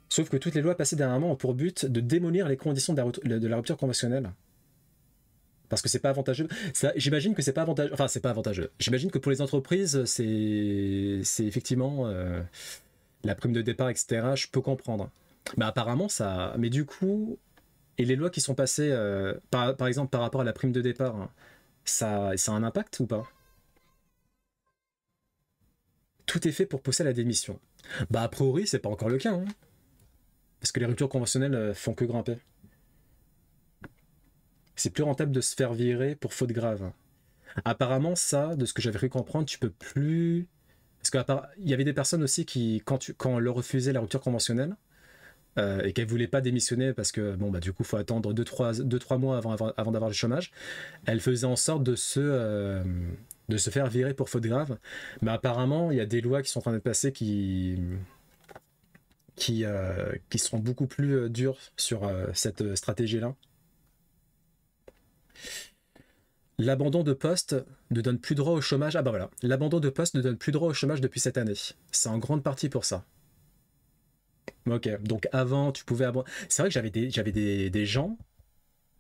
Sauf que toutes les lois passées dernièrement ont pour but de démolir les conditions de la rupture conventionnelle. Parce que c'est pas avantageux. J'imagine que c'est pas avantageux. Enfin, c'est pas avantageux. J'imagine que pour les entreprises, c'est effectivement la prime de départ, etc. Je peux comprendre. Mais apparemment, ça. Mais du coup, et les lois qui sont passées, par exemple, par rapport à la prime de départ, hein, ça a un impact ou pas? tout est fait pour pousser à la démission. Bah, a priori, c'est pas encore le cas, hein. Parce que les ruptures conventionnelles font que grimper. C'est plus rentable de se faire virer pour faute grave. Apparemment, ça, de ce que j'avais cru comprendre, tu peux plus... Parce qu'il y avait des personnes aussi qui, quand on leur refusait la rupture conventionnelle, et qu'elles voulaient pas démissionner parce que, bon, bah, du coup, il faut attendre 2-3 mois avant d'avoir le chômage, elles faisaient en sorte de se faire virer pour faute grave. Mais apparemment, il y a des lois qui sont en train d'être passées qui seront beaucoup plus dures sur cette stratégie-là. L'abandon de poste ne donne plus droit au chômage. Ah bah voilà, l'abandon de poste ne donne plus droit au chômage depuis cette année. C'est en grande partie pour ça. Ok, donc avant, tu pouvais... C'est vrai que j'avais des gens,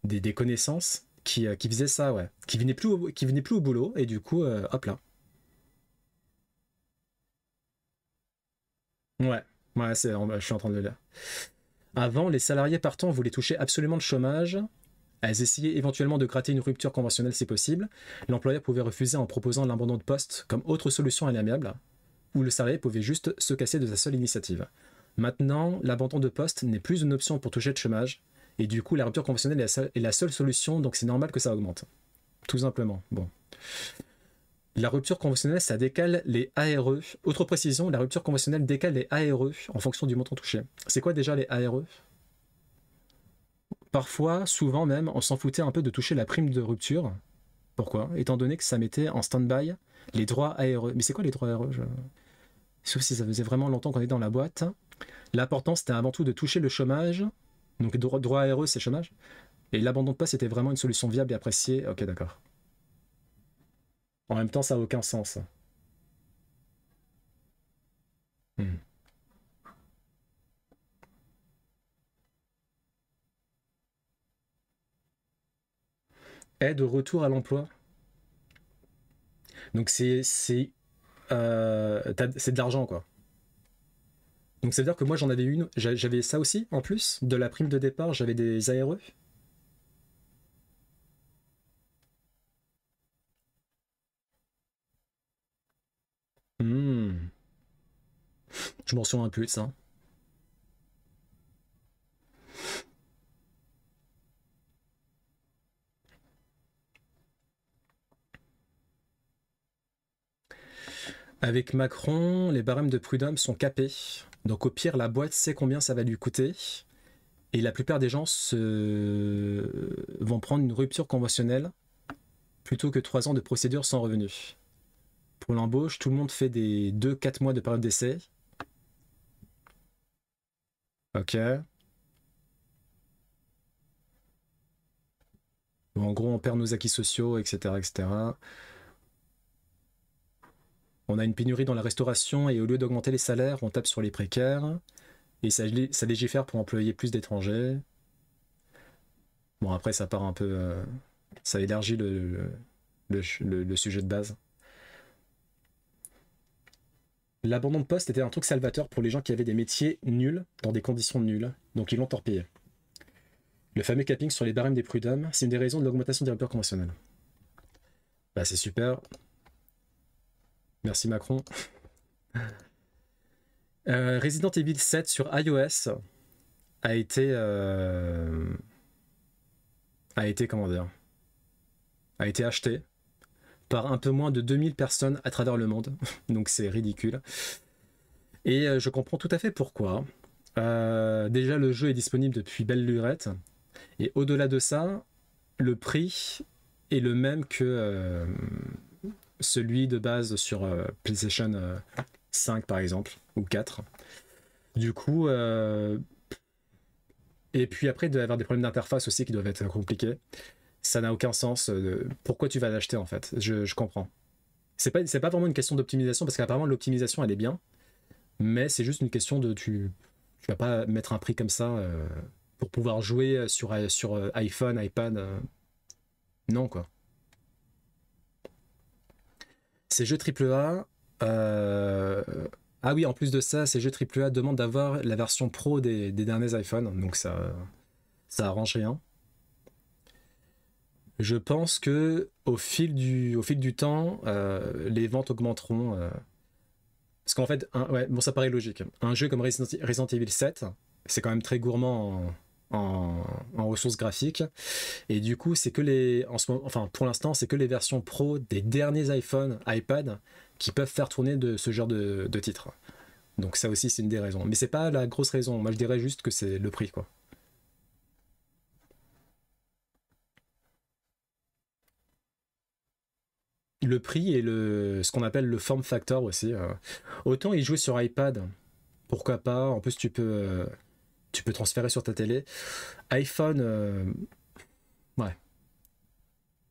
des connaissances qui faisaient ça, ouais. Qui venaient plus au boulot, et du coup, hop là. Ouais, ouais, je suis en train de le lire. Avant, les salariés partants voulaient toucher absolument le chômage. Elles essayaient éventuellement de gratter une rupture conventionnelle si possible. L'employeur pouvait refuser en proposant l'abandon de poste comme autre solution à l'amiable, ou le salarié pouvait juste se casser de sa seule initiative. Maintenant, l'abandon de poste n'est plus une option pour toucher le chômage, et du coup la rupture conventionnelle est la seule solution, donc c'est normal que ça augmente. Tout simplement. Bon. La rupture conventionnelle, ça décale les ARE. Autre précision, la rupture conventionnelle décale les ARE en fonction du montant touché. C'est quoi déjà les ARE? Parfois, souvent même, on s'en foutait un peu de toucher la prime de rupture. Pourquoi? Étant donné que ça mettait en stand-by les droits ARE. Mais c'est quoi les droits ARE? Sauf si ça faisait vraiment longtemps qu'on est dans la boîte. L'important, c'était avant tout de toucher le chômage. Donc, droit ARE, c'est chômage. Et l'abandon de poste était vraiment une solution viable et appréciée. Ok, d'accord. En même temps, ça n'a aucun sens. Hmm. Aide au retour à l'emploi. Donc, c'est de l'argent, quoi. Donc, ça veut dire que moi, j'en avais une. J'avais ça aussi, en plus de la prime de départ, j'avais des ARE. Hmm. Je m'en souviens un peu de ça. Avec Macron, les barèmes de prud'homme sont capés. Donc au pire, la boîte sait combien ça va lui coûter. Et la plupart des gens vont prendre une rupture conventionnelle plutôt que 3 ans de procédure sans revenu. Pour l'embauche, tout le monde fait des 2-4 mois de période d'essai. Ok. Bon, en gros, on perd nos acquis sociaux, etc., etc. On a une pénurie dans la restauration et au lieu d'augmenter les salaires, on tape sur les précaires. Et ça légifère pour employer plus d'étrangers. Bon, après, ça part un peu... ça élargit le sujet de base. L'abandon de poste était un truc salvateur pour les gens qui avaient des métiers nuls, dans des conditions nulles, donc ils l'ont torpillé. Le fameux capping sur les barèmes des prud'hommes, c'est une des raisons de l'augmentation des ruptures conventionnelles. Bah c'est super. Merci Macron. Resident Evil 7 sur iOS a été... comment dire, a été acheté par un peu moins de 2000 personnes à travers le monde. Donc c'est ridicule. Et je comprends tout à fait pourquoi. Déjà, le jeu est disponible depuis belle lurette. Et au-delà de ça, le prix est le même que celui de base sur PlayStation 5 par exemple, ou 4. Du coup, et puis après, il doit y avoir des problèmes d'interface aussi qui doivent être compliqués. Ça n'a aucun sens. Pourquoi tu vas l'acheter en fait? Je comprends. C'est pas vraiment une question d'optimisation parce qu'apparemment l'optimisation elle est bien, mais c'est juste une question de tu vas pas mettre un prix comme ça pour pouvoir jouer sur iPhone, iPad. Non quoi. Ces jeux AAA. Ah oui, en plus de ça, ces jeux AAA demandent d'avoir la version pro des derniers iPhones, donc ça arrange rien. Je pense que au fil du temps, les ventes augmenteront. Parce qu'en fait, ouais, bon, ça paraît logique. Un jeu comme Resident Evil 7, c'est quand même très gourmand en ressources graphiques. Et du coup, c'est que enfin, pour l'instant, c'est que les versions pro des derniers iPhone, iPad, qui peuvent faire tourner de ce genre de titres. Donc ça aussi, c'est une des raisons. Mais c'est pas la grosse raison. Moi, je dirais juste que c'est le prix, quoi. Le prix et ce qu'on appelle le form factor aussi. Autant y jouer sur iPad, pourquoi pas. En plus, tu peux transférer sur ta télé. iPhone, ouais,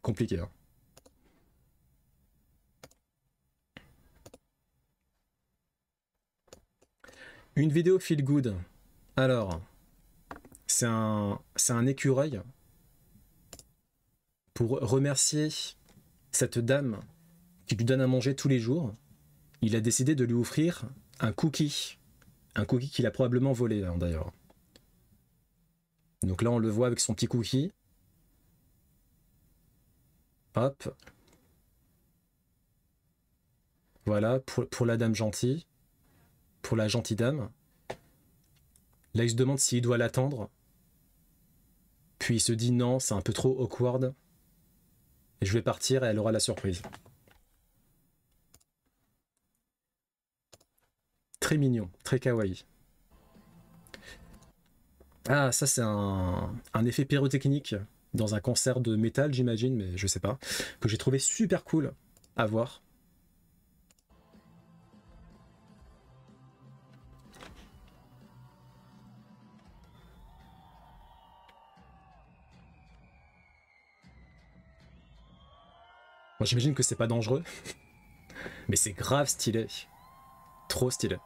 compliqué, hein. Une vidéo feel good. Alors, c'est un écureuil pour remercier cette dame qui lui donne à manger tous les jours. Il a décidé de lui offrir un cookie. Un cookie qu'il a probablement volé, hein, d'ailleurs. Donc là, on le voit avec son petit cookie. Hop. Voilà, pour la dame gentille. Pour la gentille dame. Là, il se demande s'il doit l'attendre. Puis il se dit non, c'est un peu trop awkward. Et je vais partir et elle aura la surprise. Très mignon, très kawaii. Ah, ça c'est un effet pyrotechnique dans un concert de métal, j'imagine, mais je sais pas. Que j'ai trouvé super cool à voir. Moi j'imagine que c'est pas dangereux, mais c'est grave stylé. Trop stylé.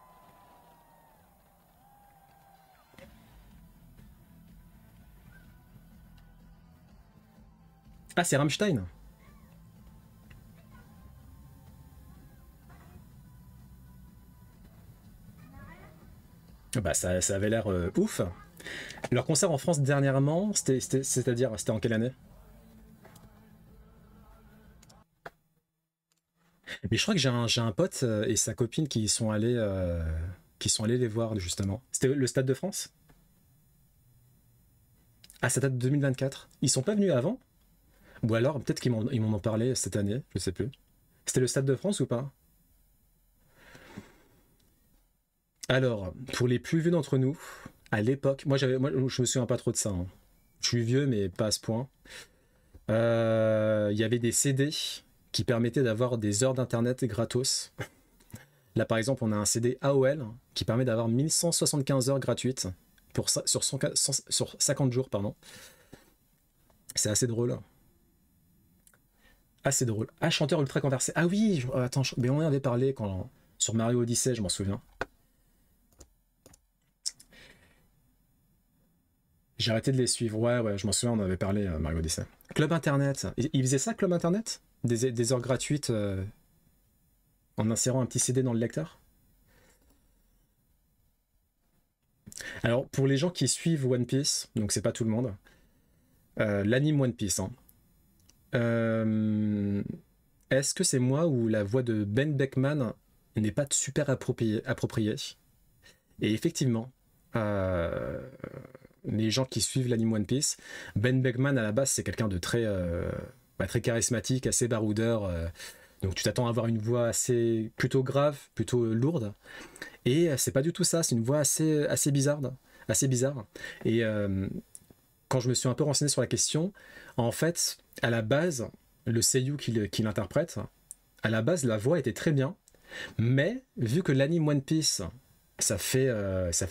Ah, c'est Rammstein. Bah ça avait l'air ouf. Leur concert en France dernièrement, c'est-à-dire, c'était en quelle année? Mais je crois que j'ai un pote et sa copine qui sont allés les voir justement. C'était le Stade de France? Ah, ça date de 2024. Ils sont pas venus avant? Ou alors peut-être ils m'en ont parlé cette année, je sais plus. C'était le Stade de France ou pas? Alors, pour les plus vieux d'entre nous, à l'époque, moi je me souviens pas trop de ça, hein. Je suis vieux mais pas à ce point. Il y avait des CD qui permettaient d'avoir des heures d'internet gratos. Là, par exemple, on a un CD AOL qui permet d'avoir 1175 heures gratuites sur 50 jours, pardon. C'est assez drôle. Assez drôle. Ah, chanteur ultra conversé. Ah oui, attends, mais on en avait parlé sur Mario Odyssey, je m'en souviens. J'ai arrêté de les suivre. Ouais, ouais, je m'en souviens, on en avait parlé, Mario Odyssey. Club Internet. Il faisait ça, Club Internet? Des heures gratuites en insérant un petit CD dans le lecteur? Alors, pour les gens qui suivent One Piece, donc c'est pas tout le monde, l'anime One Piece, hein. Euh, Est-ce que c'est moi ou la voix de Ben Beckman n'est pas super appropriée? Et effectivement, euh, les gens qui suivent l'anime One Piece, Ben Beckman à la base c'est quelqu'un de très charismatique, assez baroudeur. Donc tu t'attends à avoir une voix plutôt grave, plutôt lourde. Et c'est pas du tout ça, c'est une voix assez bizarre. Assez bizarre. Et quand je me suis un peu renseigné sur la question, en fait, à la base, le seiyuu qui l'interprète, à la base, la voix était très bien, mais vu que l'anime One Piece, ça fait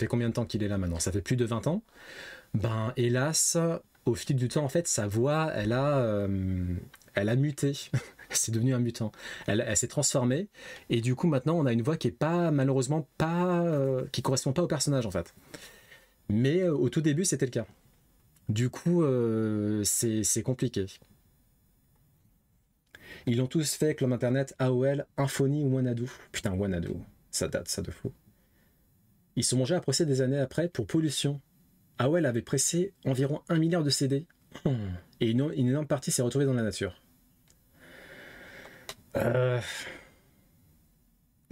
combien de temps qu'il est là maintenant? Ça fait plus de 20 ans. Ben, hélas, au fil du temps, en fait, sa voix, elle a muté. C'est devenu un mutant. Elle s'est transformée, et du coup, maintenant, on a une voix qui est pas, malheureusement, pas, qui correspond pas au personnage, en fait. Mais au tout début, c'était le cas. Du coup, c'est compliqué. Ils l'ont tous fait, Club Internet, AOL, Infony ou Wanadu. Putain, Wanadu, ça date, ça de fou. Ils sont mangés à procès des années après pour pollution. AOL avait pressé environ 1 milliard de CD. Et une énorme partie s'est retrouvée dans la nature.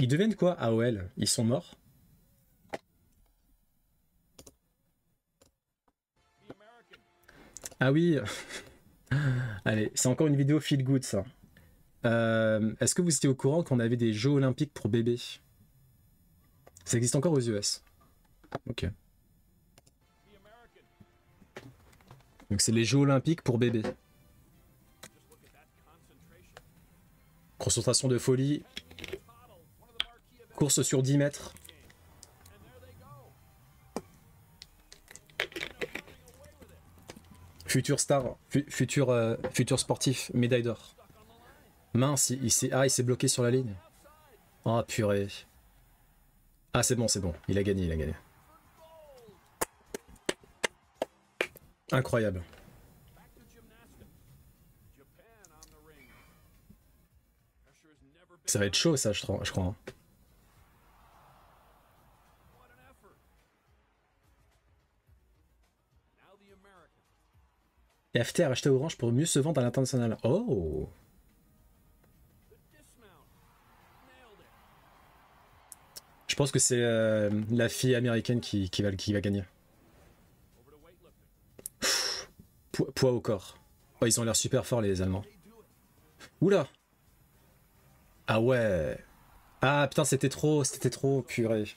Ils deviennent quoi, AOL? Ils sont morts? Ah oui. Allez, c'est encore une vidéo feel good, ça. Est-ce que vous étiez au courant qu'on avait des Jeux Olympiques pour bébés? Ça existe encore aux US. Ok. Donc c'est les Jeux Olympiques pour bébés. Concentration de folie. Course sur 10 mètres. Futur star, futur sportif, médaille d'or. Mince, il s'est bloqué sur la ligne. Oh purée. Ah c'est bon, il a gagné, Incroyable. Ça va être chaud ça, je crois. Hein. Et FT a racheté Orange pour mieux se vendre à l'international. Oh! Je pense que c'est la fille américaine qui va gagner. Poids au corps. Oh, ils ont l'air super forts les Allemands. Oula! Ah ouais! Ah putain, c'était trop, purée.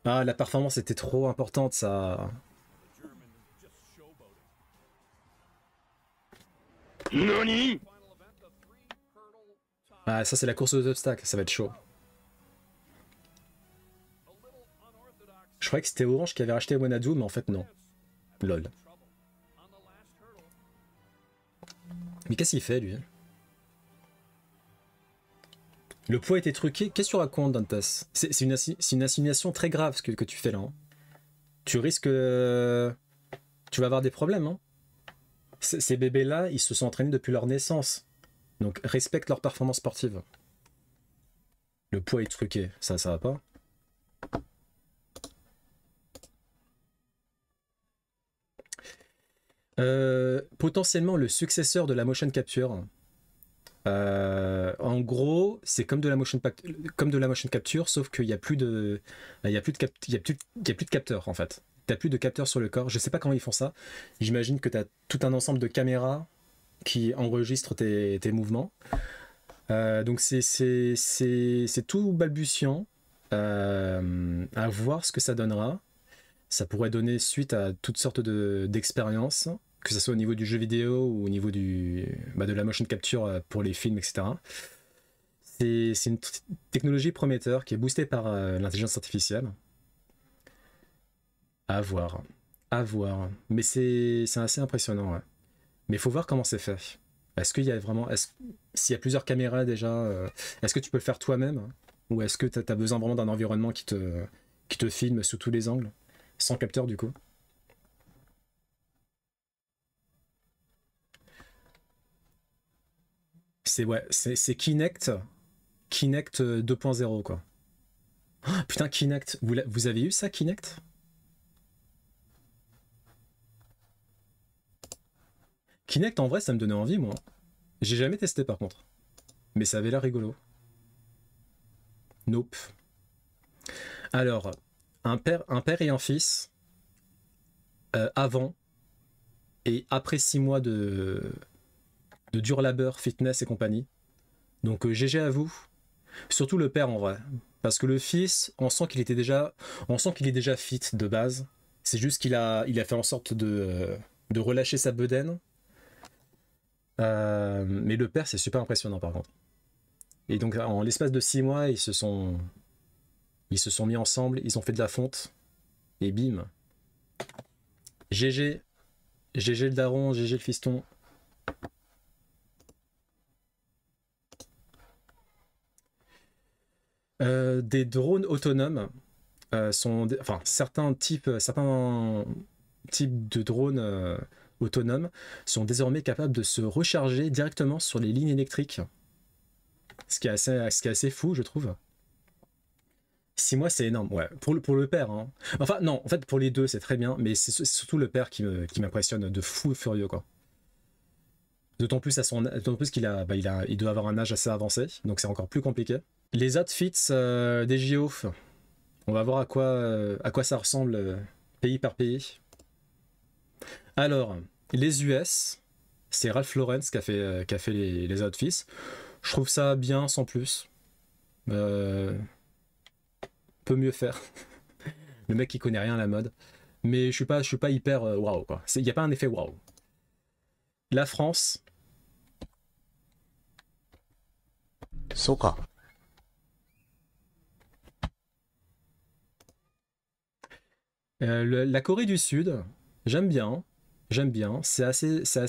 Ah, la performance était trop importante, ça. Nani? Ah, ça c'est la course aux obstacles, ça va être chaud. Je croyais que c'était Orange qui avait racheté Wanadu, mais en fait non. Lol. Mais qu'est-ce qu'il fait lui? Le poids était truqué. Qu'est-ce que tu racontes, Dantas? C'est une assignation très grave ce que tu fais là. Hein. Tu risques... tu vas avoir des problèmes. Hein. Ces bébés-là, ils se sont entraînés depuis leur naissance. Donc respecte leur performance sportive. Le poids est truqué. Ça va pas. Potentiellement le successeur de la motion capture. En gros, c'est comme de la motion capture, sauf qu'il n'y a plus de, il y a plus de capteurs en fait. T'as plus de capteurs sur le corps. Je sais pas comment ils font ça. J'imagine que tu as tout un ensemble de caméras qui enregistrent tes mouvements. Donc c'est tout balbutiant. À voir ce que ça donnera. Ça pourrait donner suite à toutes sortes d'expériences, que ce soit au niveau du jeu vidéo ou au niveau de la motion capture pour les films, etc. C'est une technologie prometteur qui est boostée par l'intelligence artificielle. À voir. À voir. Mais c'est assez impressionnant, ouais. Mais il faut voir comment c'est fait. Est-ce qu'il y a vraiment... S'il y a plusieurs caméras déjà, est-ce que tu peux le faire toi-même? Ou est-ce que tu as besoin vraiment d'un environnement qui te filme sous tous les angles? Sans capteur du coup. C'est Kinect 2.0 quoi. Oh, putain Kinect, vous avez eu ça Kinect? Kinect en vrai ça me donnait envie moi. J'ai jamais testé par contre. Mais ça avait l'air rigolo. Nope. Alors, un père et un fils, avant et après 6 mois de dur labeur, fitness et compagnie. Donc GG à vous. Surtout le père en vrai. Parce que le fils, on sent qu'il est déjà fit de base. C'est juste qu'il a fait en sorte de relâcher sa bedaine. Mais le père, c'est super impressionnant par contre. Et donc en l'espace de 6 mois, ils se sont mis ensemble, ils ont fait de la fonte. Et bim. GG. GG le daron, GG le fiston. Des drones autonomes certains types de drones autonomes sont désormais capables de se recharger directement sur les lignes électriques. Ce qui est assez fou, je trouve. 6 mois, c'est énorme, ouais. Pour le père, hein. Enfin, non, en fait, pour les deux, c'est très bien, mais c'est surtout le père qui m'impressionne de fou furieux, quoi. D'autant plus qu'il il doit avoir un âge assez avancé, donc c'est encore plus compliqué. Les outfits des JO. On va voir à quoi ça ressemble pays par pays. Alors, les US, c'est Ralph Lauren qui a fait les outfits. Je trouve ça bien sans plus. Peut mieux faire. Le mec qui connaît rien à la mode. Mais je suis pas hyper waouh quoi. Il n'y a pas un effet waouh. La France.
Soka.
La Corée du Sud, j'aime bien. J'aime bien. C'est assez. Ça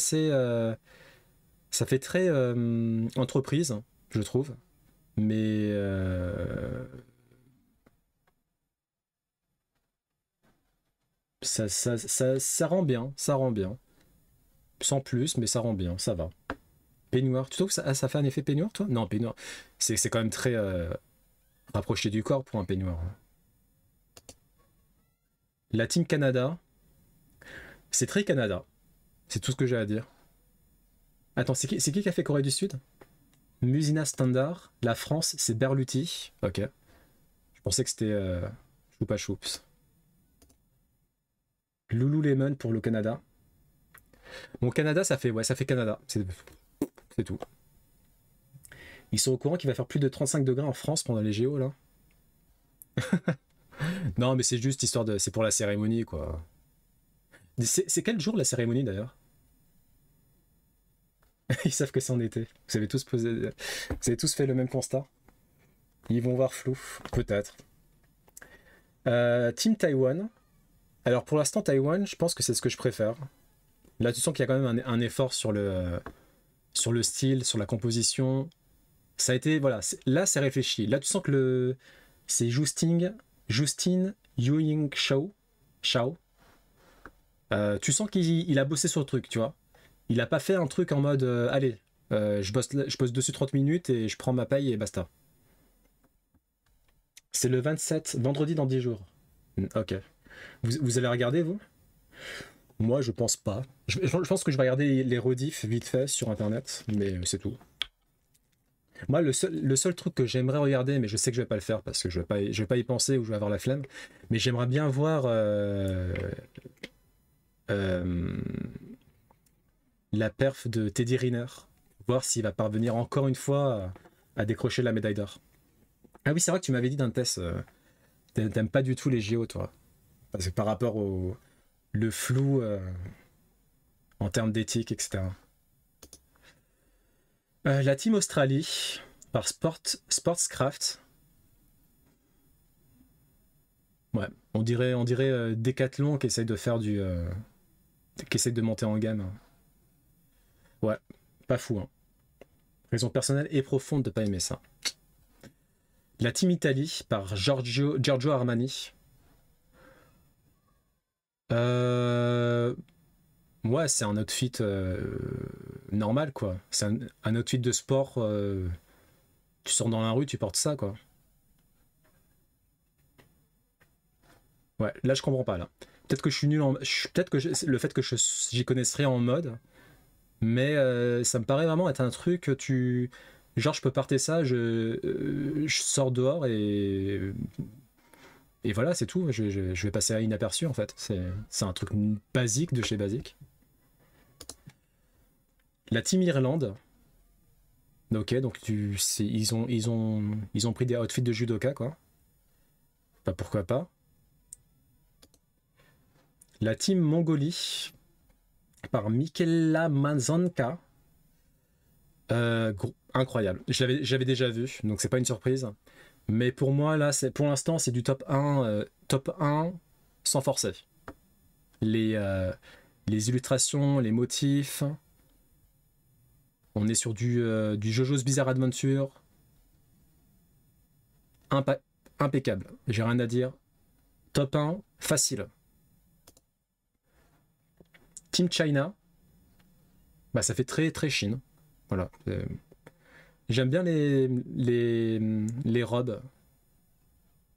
fait très entreprise, je trouve. Mais ça rend bien. Ça rend bien. Sans plus, mais ça rend bien. Ça va. Peignoir. Tu trouves que ça fait un effet peignoir, toi? Non, peignoir. C'est quand même très rapproché du corps pour un peignoir. La Team Canada, c'est très Canada. C'est tout ce que j'ai à dire. Attends, c'est qui a fait Corée du Sud? Musina Standard. La France, c'est Berluti. Ok. Je pensais que c'était Choupa Choups. Lululemon pour le Canada. Bon, Canada, ça fait Canada. C'est tout. Ils sont au courant qu'il va faire plus de 35 degrés en France pendant les JO, là? Non, mais c'est juste histoire de... C'est pour la cérémonie, quoi. C'est quel jour la cérémonie, d'ailleurs? Ils savent que c'est en été. Vous avez tous fait le même constat? Ils vont voir flou, peut-être. Team Taïwan. Alors pour l'instant, Taïwan, je pense que c'est ce que je préfère. Là, tu sens qu'il y a quand même un effort sur le style, sur la composition. Ça a été, voilà, là c'est réfléchi. Là, tu sens que c'est Justine Yuying Shao. Tu sens qu'il a bossé sur le truc, tu vois. Il a pas fait un truc en mode allez, je bosse dessus 30 minutes et je prends ma paye et basta. C'est le 27, vendredi dans 10 jours. Ok. Vous allez regarder, vous? Moi, je pense pas. Je pense que je vais regarder les rediffs vite fait sur internet, mais c'est tout. Moi, le seul truc que j'aimerais regarder, mais je sais que je vais pas le faire parce que je vais pas y penser ou je vais avoir la flemme, mais j'aimerais bien voir la perf de Teddy Riner, voir s'il va parvenir encore une fois à décrocher la médaille d'or. Ah oui, c'est vrai que tu m'avais dit d'un test, t'aimes pas du tout les JO, toi, parce que par rapport au le flou en termes d'éthique, etc. La team Australie par Sportscraft. Ouais, on dirait Decathlon qui essaye de faire qui essaye de monter en gamme. Ouais, pas fou, hein. Raison personnelle et profonde de pas aimer ça. La team Italie par Giorgio Armani. Ouais, c'est un outfit normal, quoi. C'est un outfit de sport. Tu sors dans la rue, tu portes ça, quoi. Ouais, là, je comprends pas, là. Peut-être que je suis nul en... Peut-être que le fait que j'y connaisse rien en mode, mais ça me paraît vraiment être un truc que tu... Genre, je peux porter ça, je sors dehors et voilà, c'est tout. Je vais passer à inaperçu, en fait. C'est un truc basique de chez basique. La Team Irlande. Ok, donc ils ont pris des outfits de judoka, quoi. Bah, pourquoi pas. La Team Mongolie par Michela Mazanka. Incroyable. J'avais déjà vu, donc c'est pas une surprise. Mais pour moi, là, pour l'instant, c'est du top 1 sans forcer. Les illustrations, les motifs. On est sur du JoJo's Bizarre Adventure. Impeccable. J'ai rien à dire. Top 1, facile. Team China. Bah, ça fait très très Chine. Voilà. J'aime bien les robes.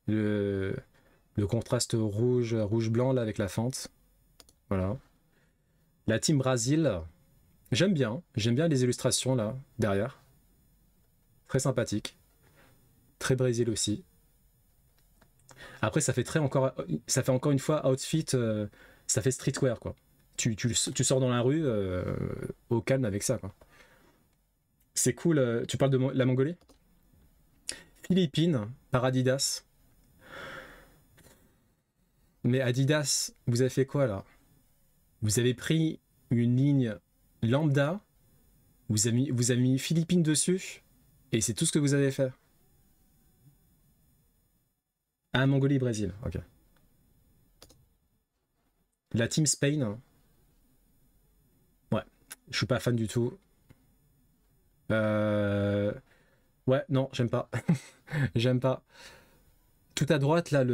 Le contraste rouge-blanc là avec la fente. Voilà. La Team Brésil. J'aime bien les illustrations là, derrière. Très sympathique. Très Brésil aussi. Après, ça fait encore une fois outfit, ça fait streetwear, quoi. Tu sors dans la rue au calme avec ça, quoi. C'est cool. Tu parles de la Mongolie? Philippines, par Adidas. Mais Adidas, vous avez fait quoi là? Vous avez pris une ligne lambda, vous avez mis Philippines dessus, et c'est tout ce que vous avez fait. Ah, Mongolie, Brésil, ok. La Team Spain, ouais, je suis pas fan du tout. Ouais, non, j'aime pas. J'aime pas. Tout à droite, là,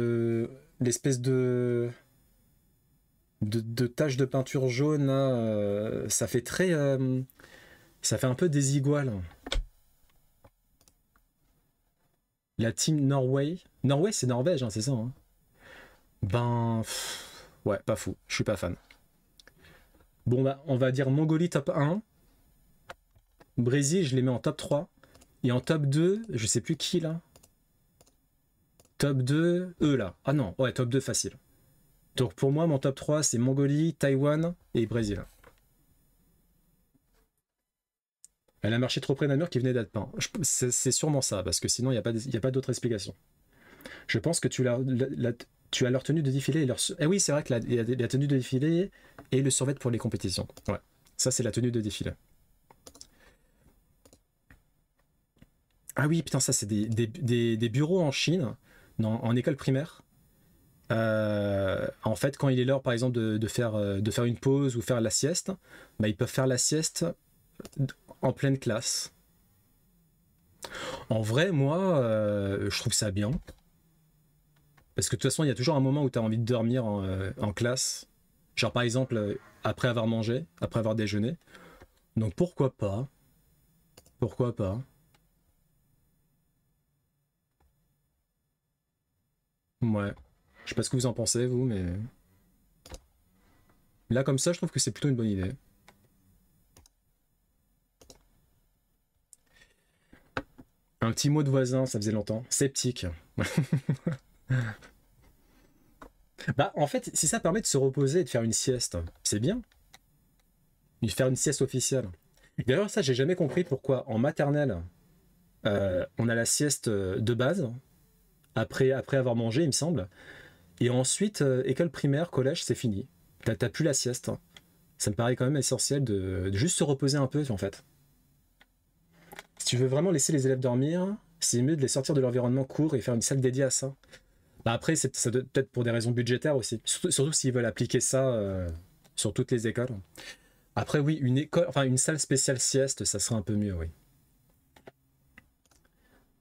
l'espèce de tache de peinture jaune, là, ça fait très... ça fait un peu désigual. La team Norway. Norway, c'est Norvège, hein, c'est ça. Hein. Ben... ouais, pas fou. Je suis pas fan. Bon, bah, on va dire Mongolie top 1. Brésil, je les mets en top 3. Et en top 2, je sais plus qui, là. Top 2, eux, là. Ah non, ouais, top 2 facile. Donc pour moi, mon top 3, c'est Mongolie, Taïwan et Brésil. Elle a marché trop près d'un mur qui venait d'être peint. C'est sûrement ça, parce que sinon, il n'y a pas d'autre explication. Je pense que tu as leur tenue de défilé et leur... Eh oui, c'est vrai que la tenue de défilé et le survêt pour les compétitions. Ouais, ça, c'est la tenue de défilé. Ah oui, putain, ça, c'est des bureaux en Chine, en école primaire. En fait, quand il est l'heure, par exemple, de faire une pause ou faire la sieste, bah, ils peuvent faire la sieste en pleine classe. En vrai, moi, je trouve ça bien. Parce que de toute façon, il y a toujours un moment où tu as envie de dormir en classe. Genre, par exemple, après avoir mangé, après avoir déjeuné. Donc, pourquoi pas? Pourquoi pas? Ouais. Je sais pas ce que vous en pensez, vous, mais... Là, comme ça, je trouve que c'est plutôt une bonne idée. Un petit mot de voisin, ça faisait longtemps. Sceptique. Bah, en fait, si ça permet de se reposer et de faire une sieste, c'est bien. De faire une sieste officielle. D'ailleurs, ça, j'ai jamais compris pourquoi en maternelle, on a la sieste de base, après avoir mangé, il me semble. Et ensuite, école primaire, collège, c'est fini. T'as plus la sieste. Ça me paraît quand même essentiel de juste se reposer un peu, en fait. Si tu veux vraiment laisser les élèves dormir, c'est mieux de les sortir de l'environnement court et faire une salle dédiée à ça. Bah après, ça doit peut-être pour des raisons budgétaires aussi. Surtout s'ils veulent appliquer ça sur toutes les écoles. Après, oui, une salle spéciale sieste, ça serait un peu mieux, oui.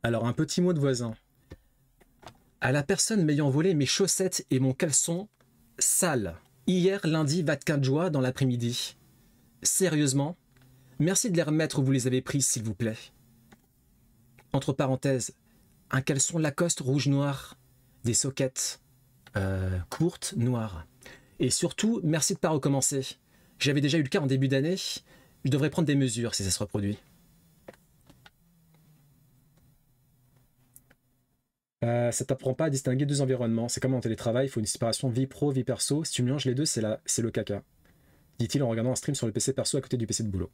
Alors, un petit mot de voisin. À la personne m'ayant volé mes chaussettes et mon caleçon sale, hier lundi 24 juin dans l'après-midi. Sérieusement, merci de les remettre où vous les avez prises, s'il vous plaît. Entre parenthèses, un caleçon Lacoste rouge-noir, des soquettes courtes, noires. Et surtout, merci de ne pas recommencer. J'avais déjà eu le cas en début d'année, je devrais prendre des mesures si ça se reproduit. Ça t'apprend pas à distinguer deux environnements. C'est comme en télétravail, il faut une séparation vie pro, vie perso. Si tu mélanges les deux, c'est le caca. Dit-il en regardant un stream sur le PC perso à côté du PC de boulot.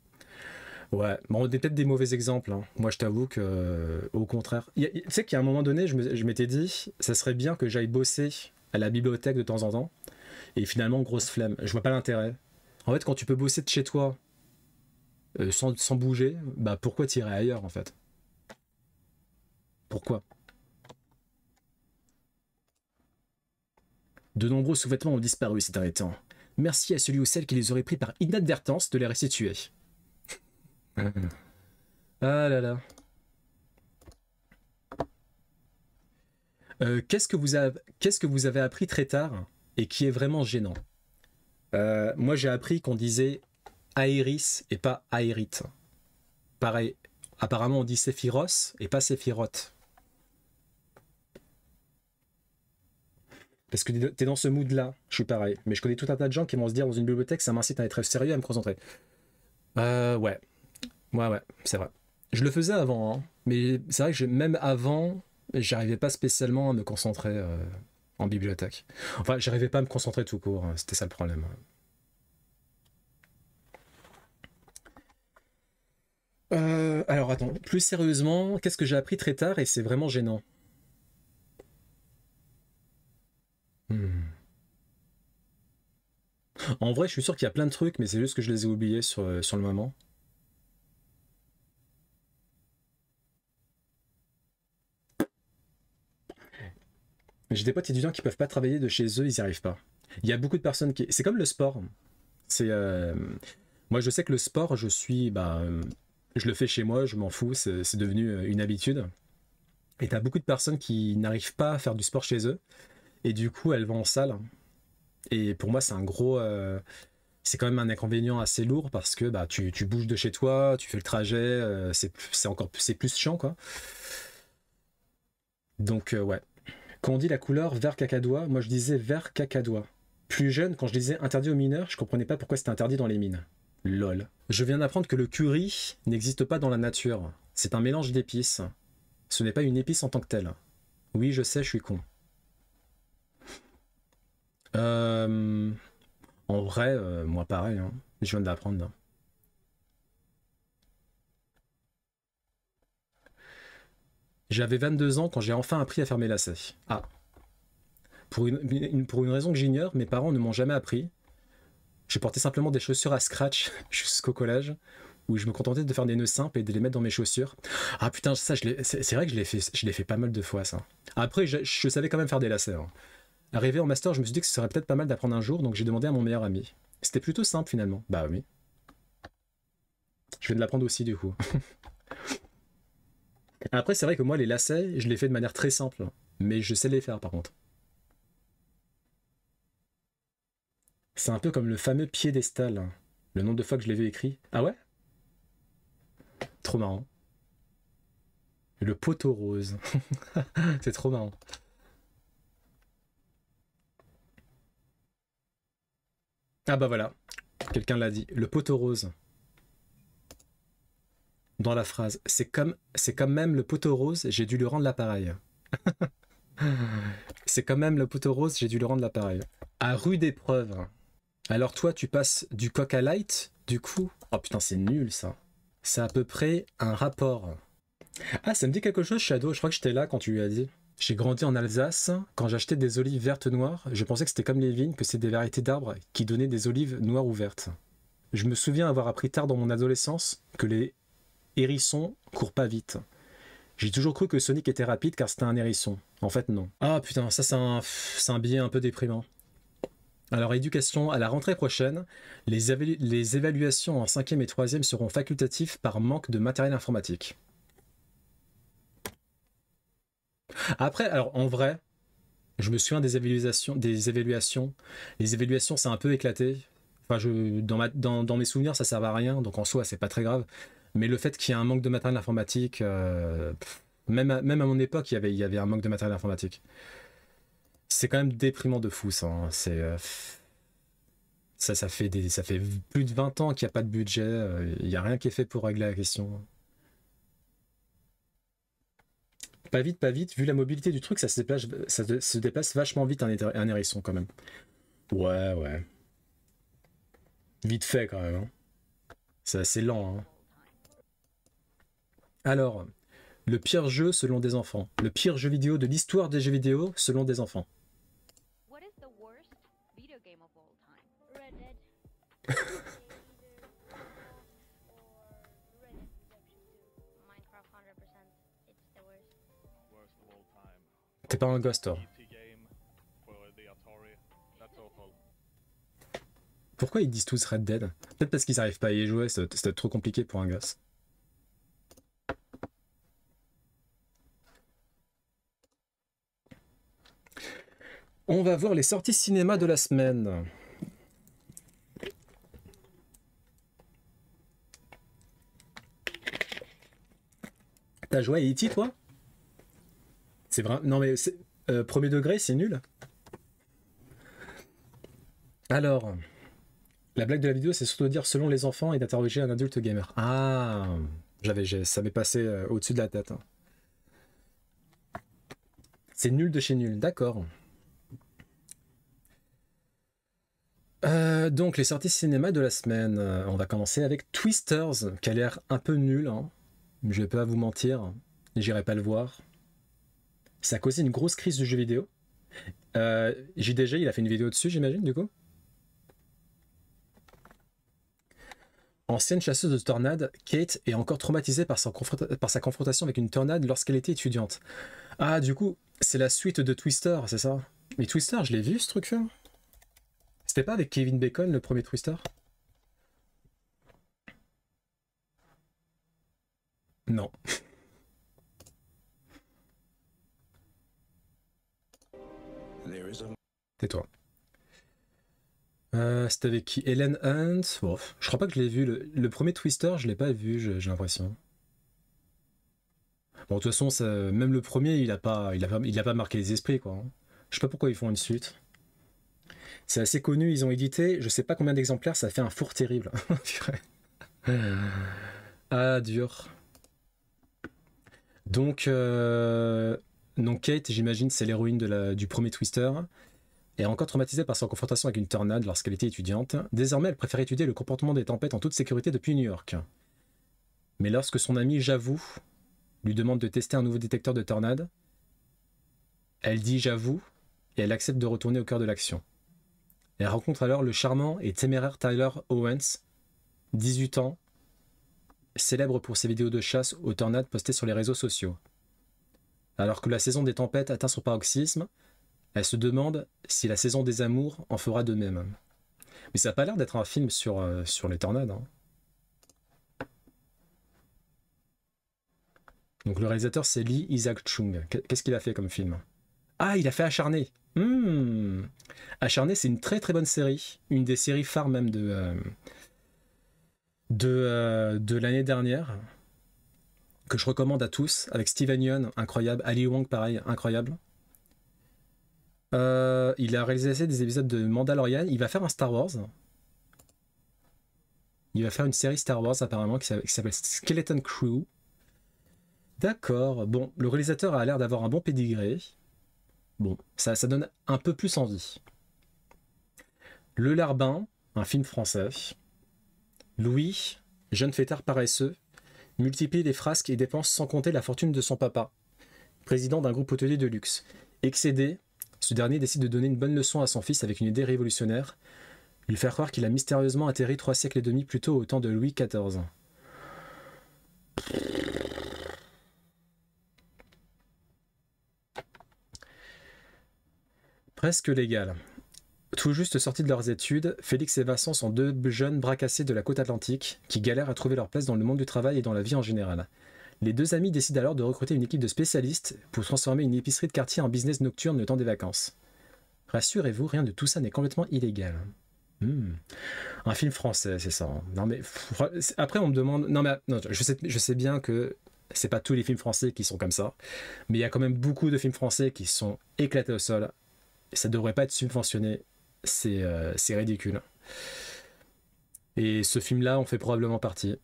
Ouais, bon, on a peut-être des mauvais exemples. Hein. Moi, je t'avoue que, au contraire. Tu sais qu'à un moment donné, je m'étais dit, ça serait bien que j'aille bosser à la bibliothèque de temps en temps. Et finalement, grosse flemme. Je vois pas l'intérêt. En fait, quand tu peux bosser de chez toi sans bouger, bah pourquoi t'irais ailleurs en fait? Pourquoi? De nombreux sous-vêtements ont disparu ces derniers temps. Merci à celui ou celle qui les aurait pris par inadvertance de les restituer. Ah là là. Qu'est-ce que vous avez appris très tard et qui est vraiment gênant? Moi j'ai appris qu'on disait Aéris et pas Aérite. Pareil, apparemment on dit Séphiros et pas Séphiroth. Parce que t'es dans ce mood-là, je suis pareil. Mais je connais tout un tas de gens qui vont se dire dans une bibliothèque, ça m'incite à être sérieux, à me concentrer. Ouais. Ouais, c'est vrai. Je le faisais avant, hein. Mais c'est vrai que même avant, j'arrivais pas spécialement à me concentrer en bibliothèque. Enfin, j'arrivais pas à me concentrer tout court, hein, c'était ça le problème. Alors attends, plus sérieusement, qu'est-ce que j'ai appris très tard et c'est vraiment gênant? Hmm. En vrai, je suis sûr qu'il y a plein de trucs, mais c'est juste que je les ai oubliés sur le moment. J'ai des potes étudiants qui peuvent pas travailler de chez eux, ils y arrivent pas. Il y a beaucoup de personnes qui... C'est comme le sport. C'est... Moi, je sais que le sport, je suis... je le fais chez moi, je m'en fous, c'est devenu une habitude. Et t'as beaucoup de personnes qui n'arrivent pas à faire du sport chez eux, et du coup, elles vont en salle. Et pour moi, c'est un gros... c'est quand même un inconvénient assez lourd parce que bah, tu bouges de chez toi, tu fais le trajet, c'est plus chiant, quoi. Donc, ouais. Quand on dit la couleur vert cacadois, moi je disais vert cacadois. Plus jeune, quand je disais interdit aux mineurs, je comprenais pas pourquoi c'était interdit dans les mines. Lol. Je viens d'apprendre que le curry n'existe pas dans la nature. C'est un mélange d'épices. Ce n'est pas une épice en tant que telle. Oui, je sais, je suis con. Euh... En vrai, moi pareil, hein. Je viens de l'apprendre. J'avais 22 ans quand j'ai enfin appris à faire mes lacets. Ah. Pour une raison que j'ignore, mes parents ne m'ont jamais appris. J'ai porté simplement des chaussures à scratch jusqu'au collège, où je me contentais de faire des nœuds simples et de les mettre dans mes chaussures. Ah putain, ça, c'est vrai que je l'ai fait pas mal de fois, ça. Après, je savais quand même faire des lacets, hein. Arrivé en master, je me suis dit que ce serait peut-être pas mal d'apprendre un jour, donc j'ai demandé à mon meilleur ami. C'était plutôt simple finalement. Bah oui. Je viens de l'apprendre aussi du coup. Après, c'est vrai que moi, les lacets, je les fais de manière très simple, mais je sais les faire par contre. C'est un peu comme le fameux piédestal. Le nombre de fois que je l'ai vu écrit. Ah ouais? Trop marrant. Le poteau rose. C'est trop marrant. Ah bah voilà. Quelqu'un l'a dit. Le poteau rose. Dans la phrase. C'est comme même le poteau rose, j'ai dû lui rendre l'appareil. C'est quand même le poteau rose, j'ai dû lui rendre l'appareil. À rude épreuve. Alors toi, tu passes du coq à light, du coup. Oh putain, c'est nul ça. C'est à peu près un rapport. Ah, ça me dit quelque chose, Shadow. Je crois que j'étais là quand tu lui as dit. J'ai grandi en Alsace. Quand j'achetais des olives vertes noires, je pensais que c'était comme les vignes, que c'est des variétés d'arbres qui donnaient des olives noires ou vertes. Je me souviens avoir appris tard dans mon adolescence que les hérissons courent pas vite. J'ai toujours cru que Sonic était rapide car c'était un hérisson. En fait, non. Ah putain, ça c'est un billet un peu déprimant. Alors, éducation, à la rentrée prochaine, les évaluations en 5e et 3e seront facultatives par manque de matériel informatique. Après, alors en vrai, je me souviens des évaluations. Les évaluations, c'est un peu éclaté. Enfin, dans mes souvenirs, ça servait à rien, donc en soi, c'est pas très grave. Mais le fait qu'il y ait un manque de matériel informatique, même à mon époque, il y avait un manque de matériel informatique. C'est quand même déprimant de fou, ça, hein. Ça fait plus de 20 ans qu'il n'y a pas de budget. Il n'y a rien qui est fait pour régler la question. Pas vite. Vu la mobilité du truc, ça se déplace vachement vite un hérisson quand même. Ouais, ouais. Vite fait quand même, hein. C'est assez lent, hein. Alors, le pire jeu selon des enfants. Le pire jeu vidéo de l'histoire des jeux vidéo selon des enfants.
What is the worst video game of all time? Red Dead. Minecraft 100%. It's the worst.
Worst of all time.
T'es pas un ghost, toi.
E.T. game for the Atari. That's awful.
Pourquoi ils disent tous Red Dead? Peut-être parce qu'ils n'arrivent pas à y jouer, c'était trop compliqué pour un gosse. On va voir les sorties cinéma de la semaine. T'as joué à E.T. toi? C'est vrai. Non mais premier degré, c'est nul. Alors, la blague de la vidéo, c'est surtout de dire selon les enfants et d'interroger un adulte gamer. Ah, ça m'est passé au-dessus de la tête, hein. C'est nul de chez nul, d'accord. Donc, les sorties cinéma de la semaine. On va commencer avec Twisters, qui a l'air un peu nul. Hein. Je vais pas vous mentir. J'irai pas le voir. Ça a causé une grosse crise du jeu vidéo. JDG, il a fait une vidéo dessus, j'imagine, du coup. Ancienne chasseuse de tornades, Kate est encore traumatisée par sa confrontation avec une tornade lorsqu'elle était étudiante. Ah, du coup, c'est la suite de Twister, c'est ça? Mais Twister, je l'ai vu, ce truc-là. C'était pas avec Kevin Bacon, le premier Twister? Non. Tais-toi. C'était avec qui? Ellen Hunt. Bon, je crois pas que je l'ai vu. Le premier Twister, je l'ai pas vu, j'ai l'impression. Bon, de toute façon, même le premier, il a pas marqué les esprits, quoi. Hein. Je sais pas pourquoi ils font une suite. C'est assez connu, ils ont édité, je sais pas combien d'exemplaires, ça fait un four terrible. Ah, dur. Donc Kate, j'imagine, c'est l'héroïne du premier Twister. Et encore traumatisée par sa confrontation avec une tornade lorsqu'elle était étudiante, désormais elle préfère étudier le comportement des tempêtes en toute sécurité depuis New York. Mais lorsque son ami J'avoue lui demande de tester un nouveau détecteur de tornades, elle dit J'avoue et elle accepte de retourner au cœur de l'action. Elle rencontre alors le charmant et téméraire Tyler Owens, 18 ans, célèbre pour ses vidéos de chasse aux tornades postées sur les réseaux sociaux. Alors que la saison des tempêtes atteint son paroxysme, elle se demande si la saison des amours en fera de même. Mais ça n'a pas l'air d'être un film sur les tornades. Hein. Donc le réalisateur c'est Lee Isaac Chung. Qu'est-ce qu'il a fait comme film? Ah, il a fait Acharné. Acharné, c'est une très très bonne série. Une des séries phares même de l'année dernière. Que je recommande à tous. Avec Steven Yeun, incroyable. Ali Wong, pareil, incroyable. Il a réalisé des épisodes de Mandalorian. Il va faire un Star Wars. Il va faire une série Star Wars apparemment qui s'appelle Skeleton Crew. D'accord. Bon, le réalisateur a l'air d'avoir un bon pédigré. Bon, ça donne un peu plus envie. Le Larbin, un film français. Louis, jeune fêtard paresseux, multiplie les frasques et dépense sans compter la fortune de son papa, président d'un groupe hôtelier de luxe. Excédé, ce dernier décide de donner une bonne leçon à son fils avec une idée révolutionnaire, lui faire croire qu'il a mystérieusement atterri 3 siècles et demi plus tôt au temps de Louis XIV. Presque légal. Tout juste sortis de leurs études, Félix et Vincent sont deux jeunes bras cassés de la côte atlantique qui galèrent à trouver leur place dans le monde du travail et dans la vie en général. Les deux amis décident alors de recruter une équipe de spécialistes pour transformer une épicerie de quartier en business nocturne le temps des vacances. Rassurez-vous, rien de tout ça n'est complètement illégal. Un film français, c'est ça. Non mais après on me demande. Non mais non, je sais bien que c'est pas tous les films français qui sont comme ça, mais il y a quand même beaucoup de films français qui sont éclatés au sol. Et ça devrait pas être subventionné. C'est ridicule. Et ce film-là en fait probablement partie.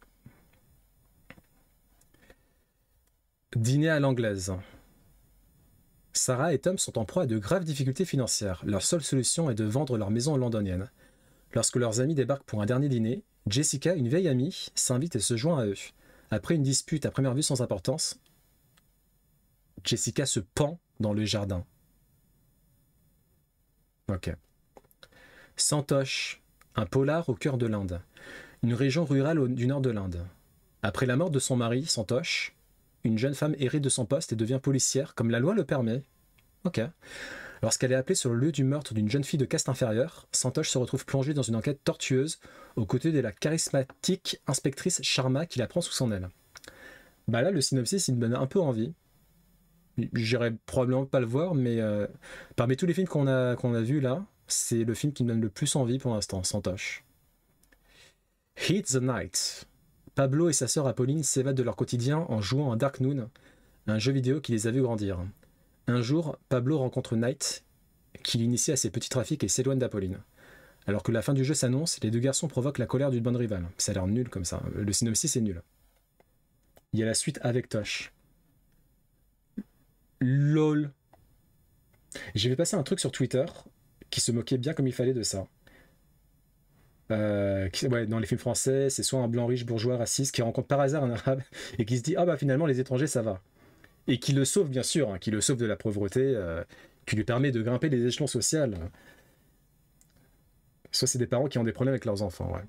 Dîner à l'anglaise. Sarah et Tom sont en proie à de graves difficultés financières. Leur seule solution est de vendre leur maison londonienne. Lorsque leurs amis débarquent pour un dernier dîner, Jessica, une vieille amie, s'invite et se joint à eux. Après une dispute à première vue sans importance, Jessica se pend dans le jardin. Ok. Santosh, un polar au cœur de l'Inde. Une région rurale du nord de l'Inde. Après la mort de son mari, Santosh, une jeune femme hérite de son poste et devient policière, comme la loi le permet. Ok. Lorsqu'elle est appelée sur le lieu du meurtre d'une jeune fille de caste inférieure, Santosh se retrouve plongée dans une enquête tortueuse aux côtés de la charismatique inspectrice Sharma qui la prend sous son aile. Bah là, le synopsis, il me donne un peu envie. J'irai probablement pas le voir, mais parmi tous les films qu'on a vus là, c'est le film qui me donne le plus envie pour l'instant, Santosh. Hit the Night. Pablo et sa sœur Apolline s'évadent de leur quotidien en jouant à Dark Noon, un jeu vidéo qui les a vus grandir. Un jour, Pablo rencontre Knight, qui l'initie à ses petits trafics et s'éloigne d'Apolline. Alors que la fin du jeu s'annonce, les deux garçons provoquent la colère d'une bonne rivale. Ça a l'air nul comme ça. Le synopsis est nul. Il y a la suite avec Tosh. LOL. J'ai vu passer un truc sur Twitter qui se moquait bien comme il fallait de ça. Ouais, dans les films français, c'est soit un blanc riche bourgeois raciste qui rencontre par hasard un arabe et qui se dit ah bah finalement les étrangers ça va. Et qui le sauve bien sûr, hein, qui le sauve de la pauvreté, qui lui permet de grimper les échelons sociaux. Soit c'est des parents qui ont des problèmes avec leurs enfants, ouais.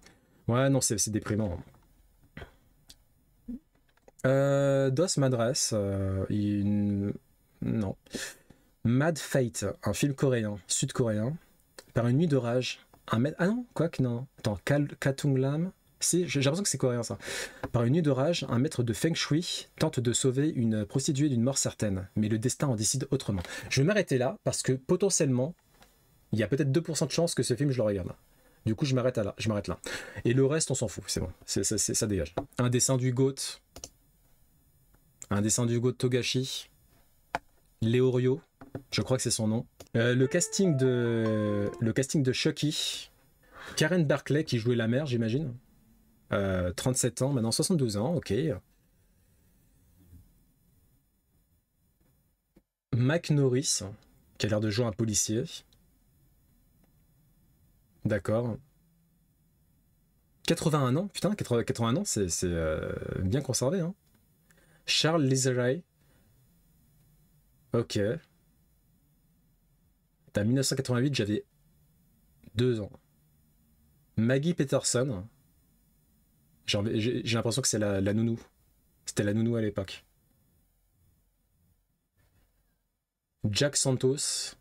Ouais, non, c'est déprimant. Dos Madras, non. Mad Fate, un film coréen, sud-coréen, par une nuit d'orage, un maître... Ah non, quoique non. Attends, Katung Lam, si, j'ai l'impression que c'est coréen ça. Par une nuit d'orage, un maître de Feng Shui tente de sauver une prostituée d'une mort certaine, mais le destin en décide autrement. Je vais m'arrêter là, parce que potentiellement, il y a peut-être 2% de chance que ce film je le regarde. Du coup, je m'arrête là. Et le reste, on s'en fout, c'est bon, ça dégage. Un dessin du GOAT. Un dessin du GOAT Togashi. Léorio, je crois que c'est son nom. Le casting de Chucky. Karen Barclay qui jouait la mère, j'imagine. 37 ans, maintenant 72 ans, ok. Mac Norris, qui a l'air de jouer un policier. D'accord. 81 ans, putain, 81 ans, c'est bien conservé, hein. Charles Lizeray. Ok. T'as 1988, j'avais 2 ans. Maggie Peterson. J'ai l'impression que c'est la nounou. C'était la nounou à l'époque. Jack Santos.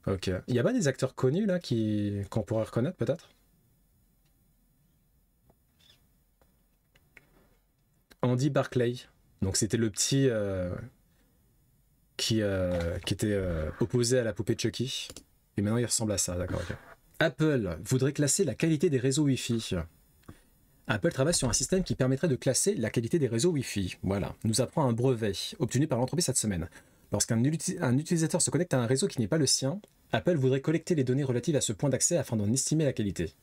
Ok. Il y a pas des acteurs connus là qu'on pourrait reconnaître peut-être? Andy Barclay. Donc c'était le petit qui était opposé à la poupée de Chucky. Et maintenant il ressemble à ça, d'accord. Okay. Apple voudrait classer la qualité des réseaux Wi-Fi. Apple travaille sur un système qui permettrait de classer la qualité des réseaux Wi-Fi. Voilà, nous apprend un brevet obtenu par l'entreprise cette semaine. Lorsqu'un utilisateur se connecte à un réseau qui n'est pas le sien, Apple voudrait collecter les données relatives à ce point d'accès afin d'en estimer la qualité.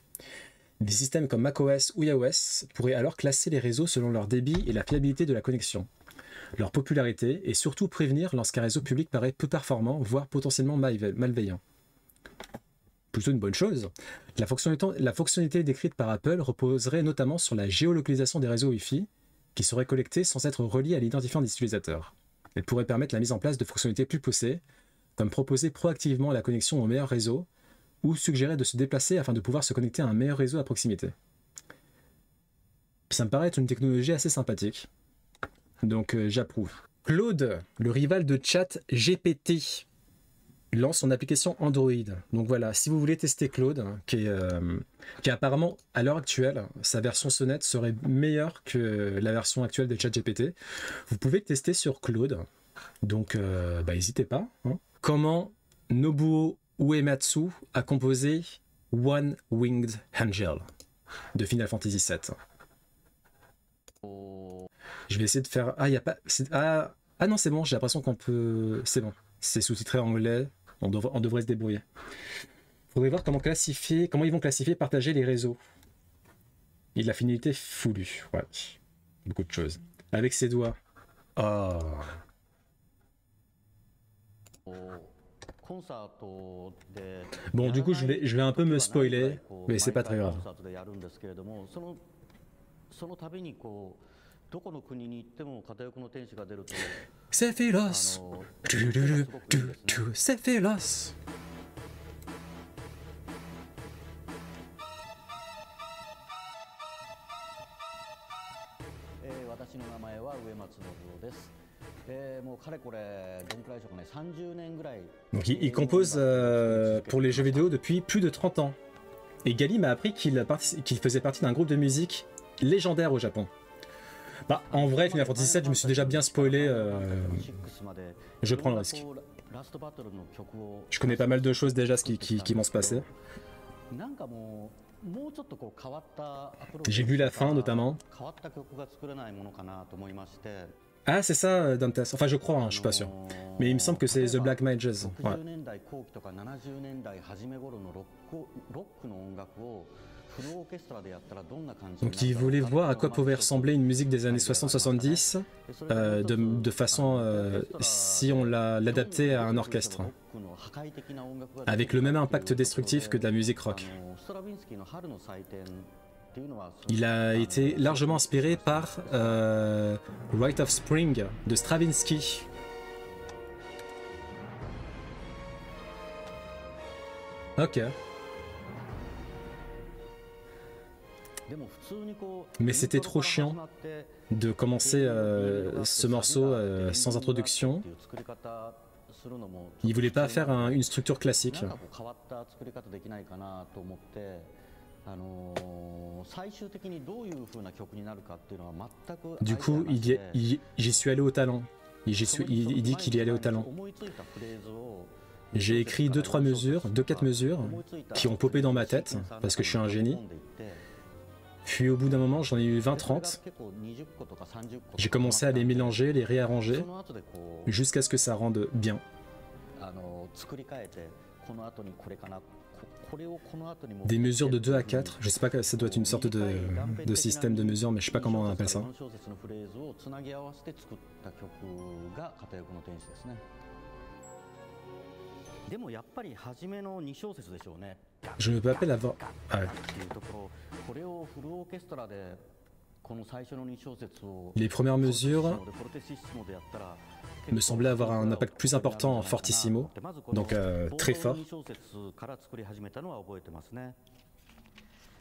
Des systèmes comme macOS ou iOS pourraient alors classer les réseaux selon leur débit et la fiabilité de la connexion, leur popularité et surtout prévenir lorsqu'un réseau public paraît peu performant, voire potentiellement malveillant. Plutôt une bonne chose. La fonctionnalité décrite par Apple reposerait notamment sur la géolocalisation des réseaux Wi-Fi qui seraient collectés sans être reliés à l'identifiant des utilisateurs. Elle pourrait permettre la mise en place de fonctionnalités plus poussées, comme proposer proactivement la connexion au meilleur réseau ou suggérer de se déplacer afin de pouvoir se connecter à un meilleur réseau à proximité. Ça me paraît être une technologie assez sympathique. Donc j'approuve. Claude, le rival de ChatGPT, lance son application Android. Donc voilà, si vous voulez tester Claude, qui est apparemment, à l'heure actuelle, sa version sonnette serait meilleure que la version actuelle de ChatGPT, vous pouvez tester sur Claude. Donc n'hésitez pas. Hein. Comment Nobuo Uematsu a composé One Winged Angel de Final Fantasy VII. Je vais essayer de faire... Ah, il n'y a pas... Ah non, c'est bon, j'ai l'impression qu'on peut... C'est bon, c'est sous-titré en anglais, on devrait se débrouiller. Faudrait voir comment ils vont classifier et partager les réseaux. Et de la finalité foulue, ouais. Beaucoup de choses. Avec ses doigts. Oh. Bon, du coup, je vais un peu me spoiler, mais c'est pas très grave. C'est Sephiroth. Sephiroth. Donc il compose pour les jeux vidéo depuis plus de 30 ans. Et Gali m'a appris qu'il faisait partie d'un groupe de musique légendaire au Japon. Bah, en vrai, Final Fantasy VII, je me suis déjà bien spoilé. Je prends le risque. Je connais pas mal de choses déjà qui vont se passer. J'ai vu la fin notamment. Ah, c'est ça, Dantes. Enfin, je crois, hein, je suis pas sûr. Mais il me semble que c'est The Black Mages. Ouais. Donc il voulait voir à quoi pouvait ressembler une musique des années 60-70 de façon si on l'adaptait à un orchestre, avec le même impact destructif que de la musique rock. Il a été largement inspiré par Rite of Spring de Stravinsky. Ok. Mais c'était trop chiant de commencer ce morceau sans introduction. Il voulait pas faire une structure classique. Du coup, j'y suis allé au talent. Il dit qu'il y allait au talent. J'ai écrit 2-4 mesures qui ont popé dans ma tête parce que je suis un génie. Puis au bout d'un moment, j'en ai eu 20-30. J'ai commencé à les mélanger, les réarranger, jusqu'à ce que ça rende bien. Des mesures de 2 à 4, je sais pas, ça doit être une sorte de système de mesure, mais je sais pas comment on appelle ça. Je me peux appeler avant. Ah ouais. Les premières mesures me semblaient avoir un impact plus important en fortissimo, donc très fort.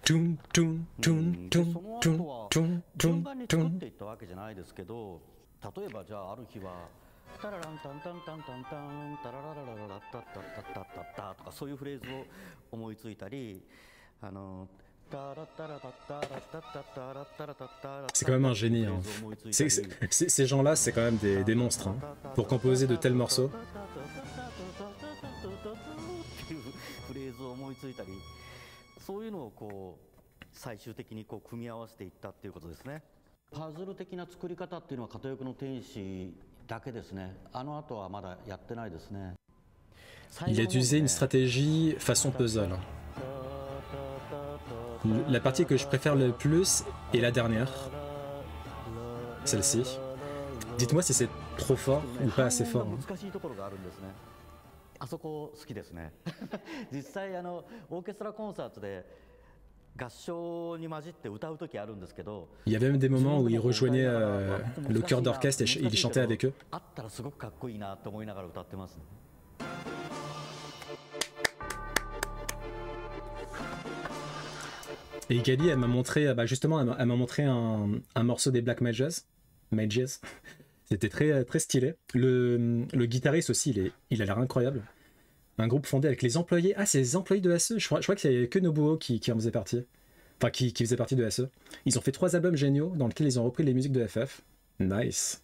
Toum, toum, toum, toum, toum, toum, toum, toum. C'est quand même un génie. Hein. Ces gens-là, c'est quand même des monstres. Hein. Pour composer de tels morceaux. Il a utilisé une stratégie façon puzzle. La partie que je préfère le plus est la dernière. Celle-ci. Dites-moi si c'est trop fort ou pas assez fort. Hein. Il y avait même des moments où il rejoignait le chœur d'orchestre et il chantait avec eux. Et Gali, elle m'a montré, justement, elle m'a montré un morceau des Black Mages. C'était très stylé. Le guitariste aussi, il a l'air incroyable. Un groupe fondé avec les employés. Ah, c'est les employés de SE. Je crois qu'il n'y avait que Nobuo qui en faisait partie. Enfin, qui faisait partie de SE. Ils ont fait 3 albums géniaux dans lesquels ils ont repris les musiques de FF. Nice.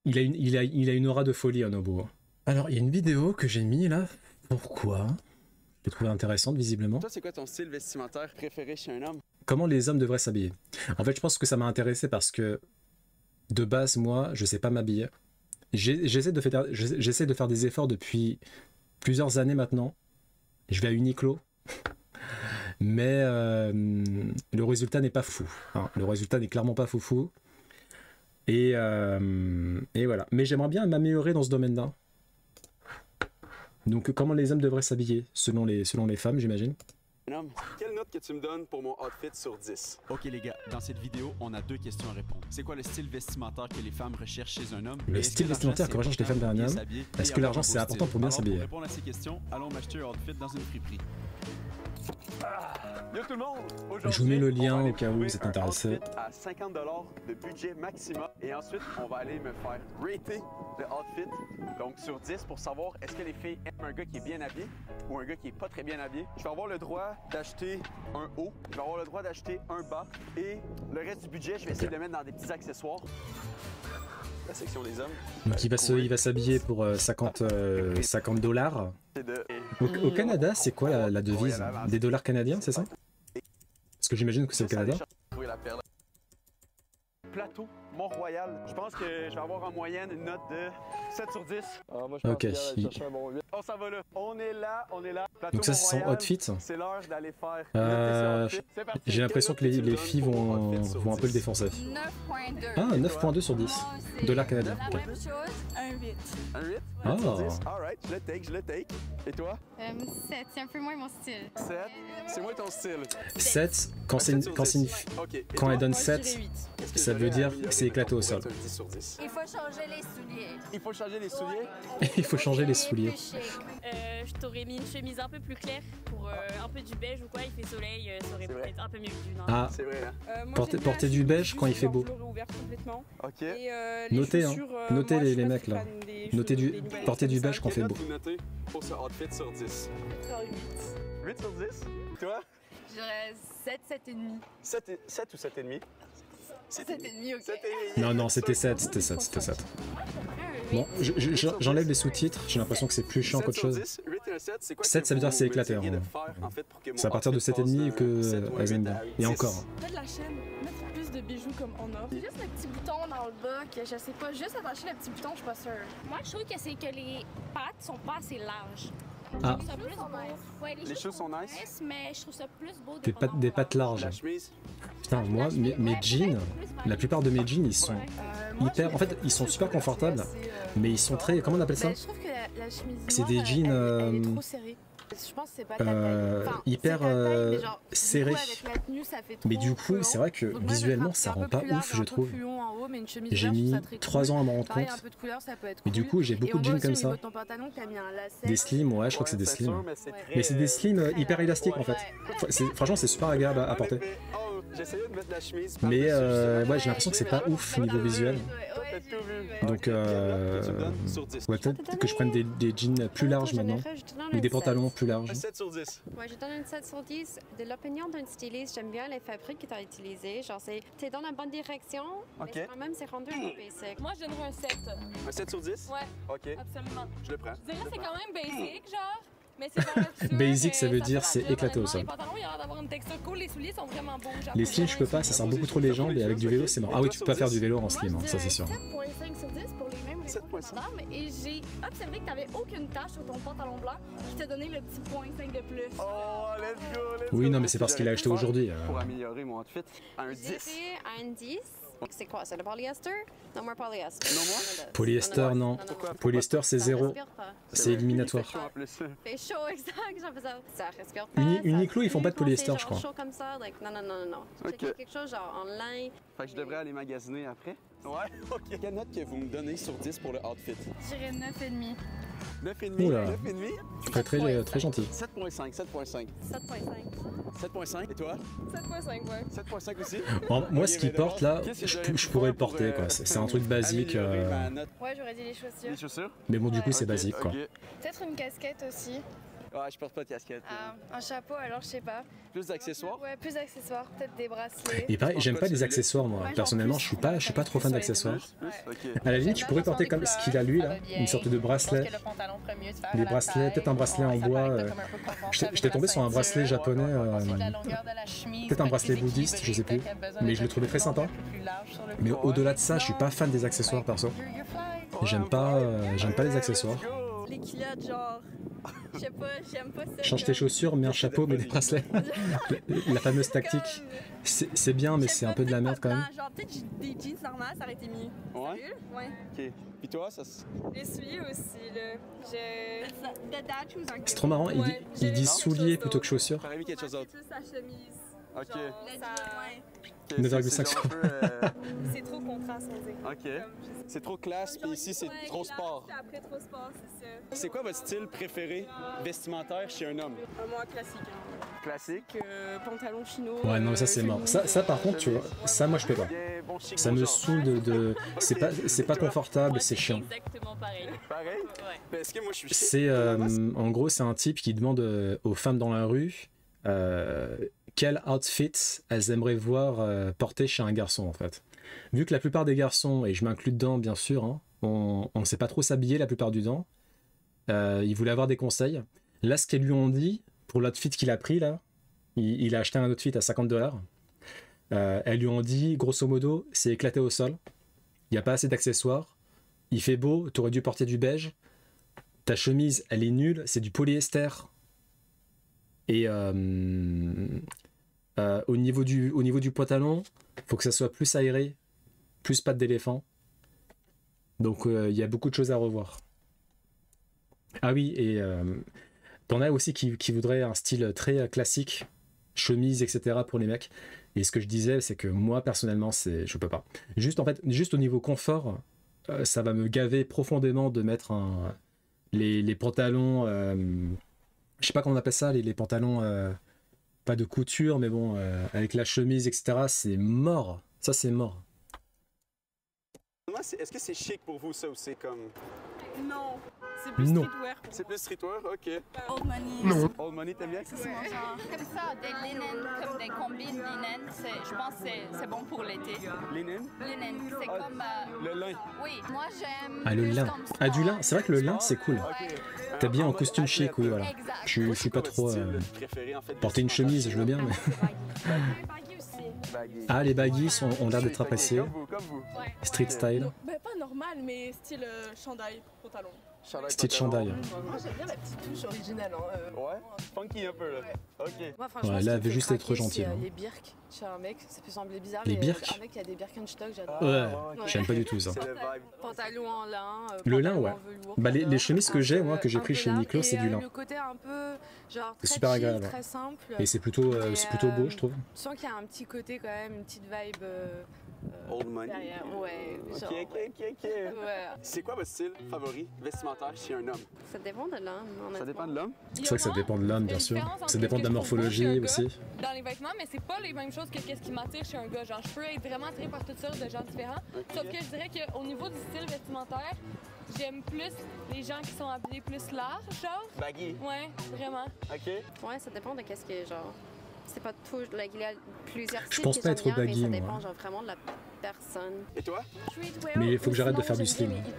Il a une aura de folie, Nobuo. Alors, il y a une vidéo que j'ai mis là. Pourquoi ? Je l'ai trouvée intéressante, visiblement.
Toi, c'est quoi ton style vestimentaire préféré chez un homme?
Comment les hommes devraient s'habiller? En fait, je pense que ça m'a intéressé parce que, de base, moi, je sais pas m'habiller. J'essaie de faire des efforts depuis plusieurs années maintenant. Je vais à Uniqlo. Mais le résultat n'est pas fou. Hein. Le résultat n'est clairement pas foufou. Et voilà. Mais j'aimerais bien m'améliorer dans ce domaine-là. Donc comment les hommes devraient s'habiller selon les femmes, j'imagine.
Quelle note que tu me donnes pour mon outfit sur 10?
Ok les gars, dans cette vidéo, on a 2 questions à répondre. C'est quoi le style vestimentaire que les femmes recherchent chez un homme?
Le style vestimentaire que recherchent les femmes d'un homme? Est-ce que l'argent c'est important pour bien s'habiller?
Pour répondre à ces questions, allons m'acheter un outfit dans une friperie.
Yo tout le monde!
Je vous mets le lien au cas où vous êtes intéressé.
À 50$ de budget maximum et ensuite on va aller me faire rater le outfit donc sur 10 pour savoir est-ce que les filles aiment un gars qui est bien habillé ou un gars qui est pas très bien habillé. Je vais avoir le droit d'acheter un haut, je vais avoir le droit d'acheter un bas et le reste du budget je vais essayer de le mettre dans des petits accessoires. La section des hommes.
Donc il va s'habiller pour 50 $. Au Canada, c'est quoi la devise? Des dollars canadiens, c'est ça? Parce que j'imagine que c'est au Canada.
plateau Mont-Royal. Je pense que je vais avoir en moyenne une note de 7 sur 10.
Alors moi, je pense
Ok.
qu'il y a chercher un bon 8.
On s'en va là. On est là, on est là. Plateau
Donc ça, c'est son
Mont-Royal.
outfit.
C'est l'heure d'aller faire.
J'ai l'impression que les filles vont un peu le défoncer.
9.2.
Ah, 9.2 sur 10. Dollars canadiens.
La
Ok.
même chose, un 8.
Un 8?
Ah.
8 sur 10. Alright, je le take, je le take. Et toi?
7, c'est un peu moins mon style.
7. C'est moins ton style.
7, quand c'est
Un
une,
7
quand
sur
c'est une,
10. Ok. Et
quand
toi?
elle donne
Moi, je dirais
7,
8.
Est-ce que
ça
vous
veut
avez
dire
amélioré
que c'est éclaté au
votre
sol.
note un 10 sur 10?
Il faut changer les souliers.
Il faut changer les souliers?
Il faut changer les souliers.
Je t'aurais mis une chemise un peu plus claire pour un peu du beige ou quoi, il fait soleil, ça aurait
C'est vrai.
peut-être un peu mieux que du noir.
Ah,
C'est vrai, hein?
porter du beige quand il fait beau.
Ok.
Notez, hein. Notez les mecs là. Notez portez du beige quand il fait
Quelle
beau.
note vous notez pour ce outfit sur 10? 8 sur 10? Toi?
Je dirais 7, 7,5.
7 ou 7,5?
7,5, ok.
7,5.
Non, non, c'était 7, c'était 7, c'était 7. Bon, j'enlève les sous-titres, j'ai l'impression que c'est plus chiant qu'autre chose.
7 et un 7, c'est quoi
7, ça veut dire que c'est éclaté. C'est à partir de 7,5 que elle vient dedans. Et encore.
Faites la chaîne, mettre plus de bijoux comme en or.
Juste le petit bouton dans le bas, que je sais pas, juste attacher le petit bouton, je suis pas sûre.
Moi, je trouve que c'est que les pattes sont pas assez larges.
Ah.
Je trouve ça plus beau. Ouais,
Les choses sont nice.
mais je trouve ça plus beau
Des pattes larges.
La chemise?
Putain, moi, mes jeans, la plupart de mes jeans, ils sont hyper. En fait, ils sont super confortables, mais ils sont très. Comment on appelle ça?
Je trouve que la chemise
C'est
noire,
des jeans,
elle est trop serrée. Je pense que c'est pas de la taille. Enfin,
hyper,
c'est de la taille, mais genre,
serré.
du coup, avec la tenue, ça fait trop
Mais du coup,
collant.
c'est vrai que
Donc moi,
visuellement,
je
ça
ferais
rend
un
pas
peu plus large,
ouf,
un
je
peu
trouve.
plus long en haut, mais une chemise
J'ai
verte, je trouve
mis
ça très
3
cool.
ans à m'en rendre
Pareil,
compte.
un peu de couleur, ça peut être
Mais du
cool.
coup, j'ai
Et
beaucoup
on
de
voit
jeans
aussi
comme
au niveau
ça.
de ton pantalon que t'as mis un lacet.
Des slims, ouais, je crois que c'est des slims. Mais c'est des slims hyper élastiques en fait. Franchement, c'est super agréable à porter.
Oh, j'essayais de mettre la chemise.
Mais ouais, j'ai l'impression que c'est pas ouf niveau visuel. Donc,
Tu me donnes sur 10.
ouais, peut-être que je prenne des jeans plus larges maintenant. Ou des pantalons plus larges.
Un 7 sur 10.
Ouais, je donne une 7 sur 10. De l'opinion d'un styliste, j'aime bien les fabriques que tu as utilisées. Genre, t'es dans la bonne direction,
Ok.
mais quand même, c'est rendu un peu basic.
Moi, je donnerais un 7.
Un 7 sur 10?
Ouais,
Ok,
absolument.
je le prends.
Je dirais que c'est quand même basic, genre. Mais c'est par là-dessus.
Basic, ça veut dire c'est éclaté au sol.
Les pantalons, il y a l'air d'avoir une texture cool. Les souliers sont vraiment beaux. Genre,
Les slims, je peux pas, ça sert beaucoup trop les jambes et avec du vélo, c'est mort. Ah oui, tu peux pas faire du vélo en slim, hein, ça c'est sûr.
7.5 sur 10 pour les mêmes raisons que
7.5.
madame. Et j'ai observé que t'avais aucune tache sur ton pantalon blanc qui t'a donné le petit point 5 de plus.
Oh, let's go, let's
Oui,
go.
non, mais c'est parce qu'il a acheté aujourd'hui.
Pour améliorer mon outfit, un 10.
J'étais à un 10. C'est quoi? C'est le polyester? Non more polyester.
Non more?
Polyester, non.
Pourquoi?
Polyester, c'est
Ça
0.
respire pas.
C'est éliminatoire.
Il fait chaud en plus.
Fait chaud, exact. J'en fais ça. Ça respire pas.
Uniqlo, ils font pas de polyester,
c'est
je crois.
chaud comme ça. Like, non, non, non, non, non.
Ok.
J'ai quelque chose genre en lin.
Fait que je devrais aller magasiner après. Ouais, ok. Quelle note que vous me donnez sur 10 pour le outfit?
Je dirais 9,5.
9,5?
Oula.
9,5?
Très gentil.
7.5, 7.5.
7.5.
7.5? Et toi?
7.5, ouais.
7.5 aussi?
Bon, moi, ce qu'il
Ok,
porte là,
qu'est-ce que
je
j'aurais pu
pourrais le
faire pour,
porter, quoi. C'est un truc basique.
améliorer ma note?
Ouais, j'aurais dit les chaussures.
Les chaussures?
Mais bon, du coup, c'est
Ok,
basique, quoi.
ok.
Peut-être une casquette aussi.
Ouais, je porte pas de casquette.
Un chapeau, alors je sais pas.
Plus d'accessoires?
Ouais, plus d'accessoires, peut-être des bracelets.
Et pareil, j'aime pas les accessoires, moi.
Ouais, genre
Personnellement,
plus,
je suis pas trop fan d'accessoires.
Plus? Ok.
À la limite, je pourrais porter comme ce qu'il a lui, là. Une sorte de bracelet. Des bracelets, peut-être un bracelet en bois. J'étais tombé sur un bracelet japonais. Peut-être un bracelet bouddhiste, je sais plus. Mais je le trouvais très sympa. Mais au-delà de ça, je suis pas fan des accessoires, perso. J'aime pas les accessoires.
Les culottes, genre. Je sais pas, j'aime pas ça.
Change tes chaussures, mets un chapeau, mets des bracelets. La fameuse tactique. C'est bien, mais c'est un peu de la merde quand même.
Genre, peut-être des jeans normales, ça aurait été mieux.
Ouais?
Sérieux? Ouais.
Ok. Puis toi, ça
Les souliers aussi, là.
C'est trop marrant, il dit souliers plutôt que chaussures.
t'aurais mis quelque chose d'autre?
Plus sa chemise.
Ok.
Genre, ça...
Ok,
9,5
c'est un peu,
C'est trop contraste, on dirait.
Ok. C'est trop classe, puis ici, c'est trop sport.
Puis après, trop sport, c'est ça.
C'est quoi votre style préféré vestimentaire chez un homme?
Moi, classique. Hein.
Classique?
Pantalon chino.
Ouais, non, mais ça c'est mort. Ça par contre, tu vois, ça moi je peux pas.
Bien, bon chic,
Ça
bon
me
genre.
saoule c'est pas confortable, c'est chiant.
Exactement pareil.
Pareil?
Ouais.
Mais est-ce que moi, je suis chic?
C'est en gros, c'est un type qui demande aux femmes dans la rue quel outfit elles aimeraient voir porter chez un garçon en fait. Vu que la plupart des garçons, et je m'inclus dedans bien sûr, hein, on ne sait pas trop s'habiller la plupart du temps, ils voulaient avoir des conseils. Là, ce qu'elles lui ont dit, pour l'outfit qu'il a pris là, il a acheté un outfit à $50. Elles lui ont dit, grosso modo, c'est éclaté au sol. Il n'y a pas assez d'accessoires. Il fait beau, t'aurais dû porter du beige. Ta chemise, elle est nulle, c'est du polyester. Et au niveau du pantalon, faut que ça soit plus aéré, plus patte d'éléphant. Donc il y a beaucoup de choses à revoir. Ah oui, et t'en as aussi qui voudraient un style très classique, chemise, etc. pour les mecs. Et ce que je disais, c'est que moi, personnellement, je peux pas. Juste au niveau confort, ça va me gaver profondément de mettre les pantalons, je sais pas comment on appelle ça, les pantalons, pas de couture, mais bon, avec la chemise, etc. C'est mort. Ça, c'est mort.
Est-ce que c'est chic pour vous, ça, ou c'est comme...
Non.
C'est plus
Non.
streetwear.
C'est plus streetwear? OK.
Old money.
Non.
Old money, t'aimes bien?
C'est mon genre.
Comme ça, des linen, comme des combines linen, je pense que c'est bon pour l'été.
Linen?
Linen, c'est
Ah,
comme...
Le lin.
Oui, moi j'aime...
Ah, le
plus
lin.
comme
Ah, du lin.
sport.
C'est vrai que le lin, c'est cool.
Ouais.
T'habilles en
mode
costume chic,
athlète,
oui,
là.
voilà.
Exact.
Je suis pas trop...
Préféré, en fait,
porter une chemise, je veux bien, mais...
Baggy aussi.
Baggy.
Ah, les baggies ont l'air d'être appréciés.
Comme vous.
Street style.
Ben, pas normal, mais style chandail, pantalon.
Chandail,
Style
pantalon.
chandail.
Moi, j'aime bien la petite touche originale.
Ouais? Funky un peu, là. OK.
Moi, franchement,
Ouais,
ce
là,
qui
elle veut
me
juste
fait
être
craquer,
gentille,
c'est,
hein.
les birks chez un mec, ça peut sembler bizarre,
Les
mais
birks
un mec qui a des Birkenstock, j'adore.
Ouais,
ok.
j'aime pas du tout ça.
C'est le vibe.
Pantalon en lin.
Le lin,
pantalon
ouais.
en velours,
Bah, les
j'adore.
chemises que j'ai, moi, que j'ai
Un
pris
peu
chez
large,
Uniqlo, c'est
et,
du lin.
Le côté un peu, genre,
C'est
très
super
chill,
agréable.
très simple.
Et c'est plutôt beau, je trouve.
Tu sens qu'il y a un petit côté quand même, une petite vibe
Old money.
derrière. Ouais,
OK,
genre,
OK, OK.
ouais.
C'est quoi votre style favori vestimentaire chez un homme?
Ça dépend de l'homme, honnêtement.
Ça dépend de l'homme?
C'est vrai que ça dépend de l'homme, bien sûr. Ça dépend de la morphologie aussi.
Dans les vêtements, mais c'est pas les mêmes choses que qu'est-ce qui m'attire chez un gars. Genre, je peux être vraiment attirée par toutes sortes de gens différents. Sauf que je dirais qu'au niveau du style vestimentaire, j'aime plus les gens qui sont habillés plus large, genre.
Baggy.
Ouais, vraiment.
OK.
Ouais, ça dépend de qu'est-ce qui est genre. C'est pas tout. Like, il y a plusieurs styles
pense
que
pas
j'aime
être
bien,
baggy,
mais ça
moi.
dépend genre vraiment de la personne.
Et toi?
Streetwear.
Mais il faut que j'arrête de
Sinon,
faire du
j'aime bien
slim.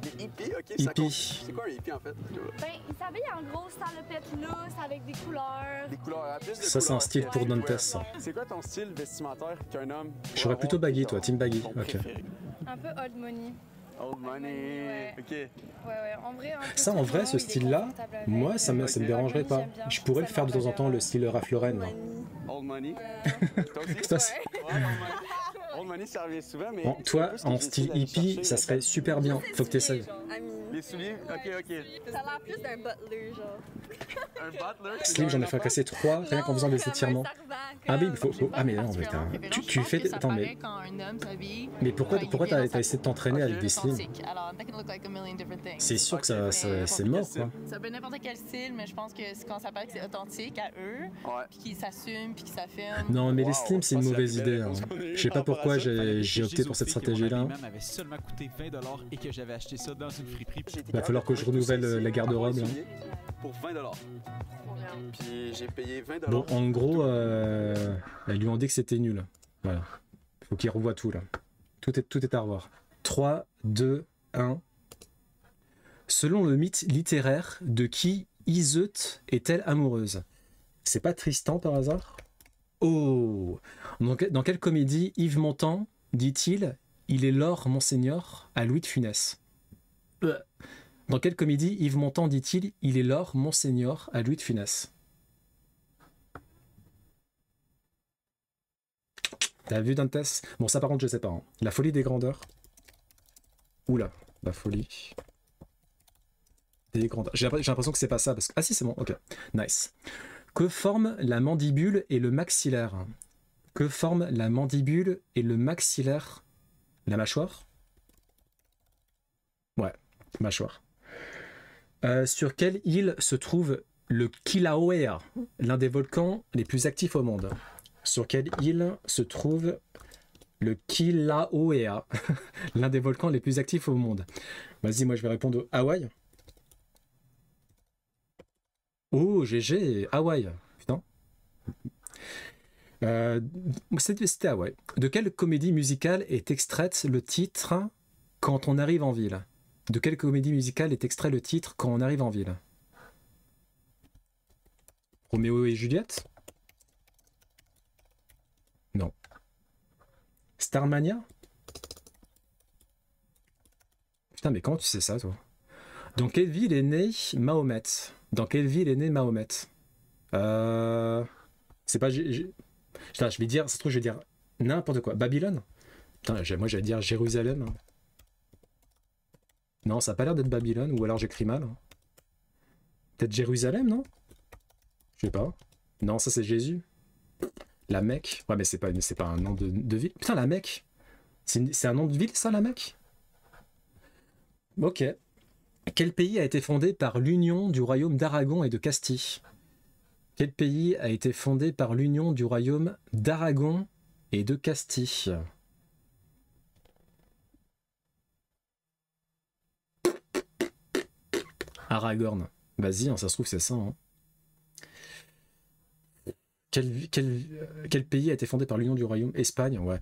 les hippies.
Des hippies? OK.
Hippie.
Ça compte. C'est quoi un hippie, en fait?
Ben, ils s'habillent en gros salopette loose avec des couleurs.
Des couleurs. Plus de
Ça, c'est un
couleurs
style
que
pour
streetwear.
Dantes, ça.
C'est quoi ton style vestimentaire qu'un homme...
Je serais plutôt baggy, toi, team baggy.
Ton
Ok.
préféré?
Un peu old money.
Old money.
Ouais.
OK.
Ouais, en vrai. Un peu
Ça, en vrai,
tout
ce
le monde, il est
style-là,
confortable avec.
moi, ça me
Ok.
dérangerait pas.
J'aime bien.
Je pourrais le faire de temps en temps, le style Ralph Lauren. là.
Old money. Toi aussi?
Ça, c'est-
Ouais, old money. Old money, ça revient souvent, mais...
Toi,
c'est un peu ce que
en
j'essaie
style
d'aller
hippie,
chercher,
ça
là.
serait super bien. Faut que t'essayes.
Les souliers? OK, OK.
Ça a l'air plus d'un butler, genre.
Un butler?
Slim, j'en ai fait casser 3 rien qu'en faisant des étirements. Ah oui, il faut. Ah, mais non, mais tu fais. Attends, mais.
Quand un homme s'habille.
Mais pourquoi t'as essayé de t'entraîner avec des slims?
Alors, that can look like a million different things.
C'est sûr que c'est mort, quoi.
Ça peut être n'importe quel style, mais je pense que quand ça paraît que c'est authentique à eux, puis qu'ils s'assument, puis qu'ils s'affirment.
Non, mais les
Wow,
slims, c'est une
ça, c'est la
mauvaise
plus
idée.
belle
hein.
réponse qu'on ait eue
Je sais pas
par rapport
pourquoi
à ça.
j'ai opté pour cette stratégie-là.
m'avait seulement coûté 20$ et que j'avais acheté ça dans une friperie.
Il va falloir que je renouvelle la garde-robe. là.
Pour 20$. Puis j'ai payé 20$.
Bon, en gros, elles lui ont dit que c'était nul. Voilà. Faut qu'il revoie tout, là. Tout est à revoir. 3, 2, 1. Selon le mythe littéraire, de qui Iseut est-elle amoureuse? C'est pas Tristan par hasard? Oh! Dans quelle comédie Yves Montand dit-il « Il est l'or, monseigneur » à Louis de Funès? Dans quelle comédie Yves Montand dit-il « Il est l'or, monseigneur » à Louis de Funès? T'as vu Dantes? Bon, ça par contre, je sais pas. Hein. La folie des grandeurs. Oula, la folie des grandeurs. J'ai l'impression que c'est pas ça. Parce que... Ah si, c'est bon, ok. Nice. Que forment la mandibule et le maxillaire? Que forment la mandibule et le maxillaire? La mâchoire? Ouais, mâchoire. Sur quelle île se trouve le Kilauea, l'un des volcans les plus actifs au monde? Sur quelle île se trouve le Kilauea, l'un des volcans les plus actifs au monde? Vas-y, moi je vais répondre au Hawaï. Oh, GG, Hawaï. Putain. C'était Hawaï. De quelle comédie musicale est extraite le titre Quand on arrive en ville? De quelle comédie musicale est extrait le titre Quand on arrive en ville? Roméo et Juliette? Non. Starmania? Putain, mais comment tu sais ça, toi? Dans quelle ville est né Mahomet? Dans quelle ville est né Mahomet? C'est pas... Putain, je vais dire... Ça se trouve, je vais dire n'importe quoi. Babylone? Putain, moi, j'allais dire Jérusalem. Non, ça a pas l'air d'être Babylone, ou alors j'écris mal. Peut-être Jérusalem, non? Je sais pas. Non, ça c'est Jésus. La Mecque. Ouais, mais c'est pas un nom de ville. Putain, la Mecque. C'est un nom de ville, ça, la Mecque? Ok. Quel pays a été fondé par l'union du royaume d'Aragon et de Castille? Quel pays a été fondé par l'union du royaume d'Aragon et de Castille? Aragorn. Vas-y, hein, ça se trouve, c'est ça. Hein. Quel pays a été fondé par l'union du royaume? Espagne, ouais.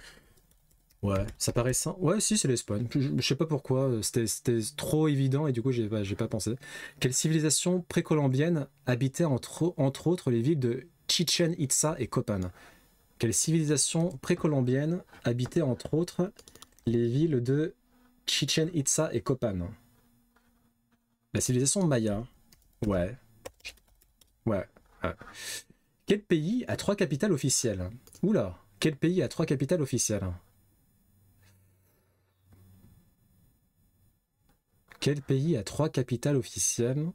Ouais, ça paraît ça. Ouais, si, c'est l'Espagne. Je sais pas pourquoi, c'était trop évident et du coup, j'ai pas pensé. Quelle civilisation précolombienne habitait entre autres les villes de Chichen Itza et Copan? Quelle civilisation précolombienne habitait entre autres les villes de Chichen Itza et Copan? La civilisation Maya. Ouais. Ouais. Quel pays a 3 capitales officielles? Oula. Quel pays a 3 capitales officielles? Quel pays a 3 capitales officielles?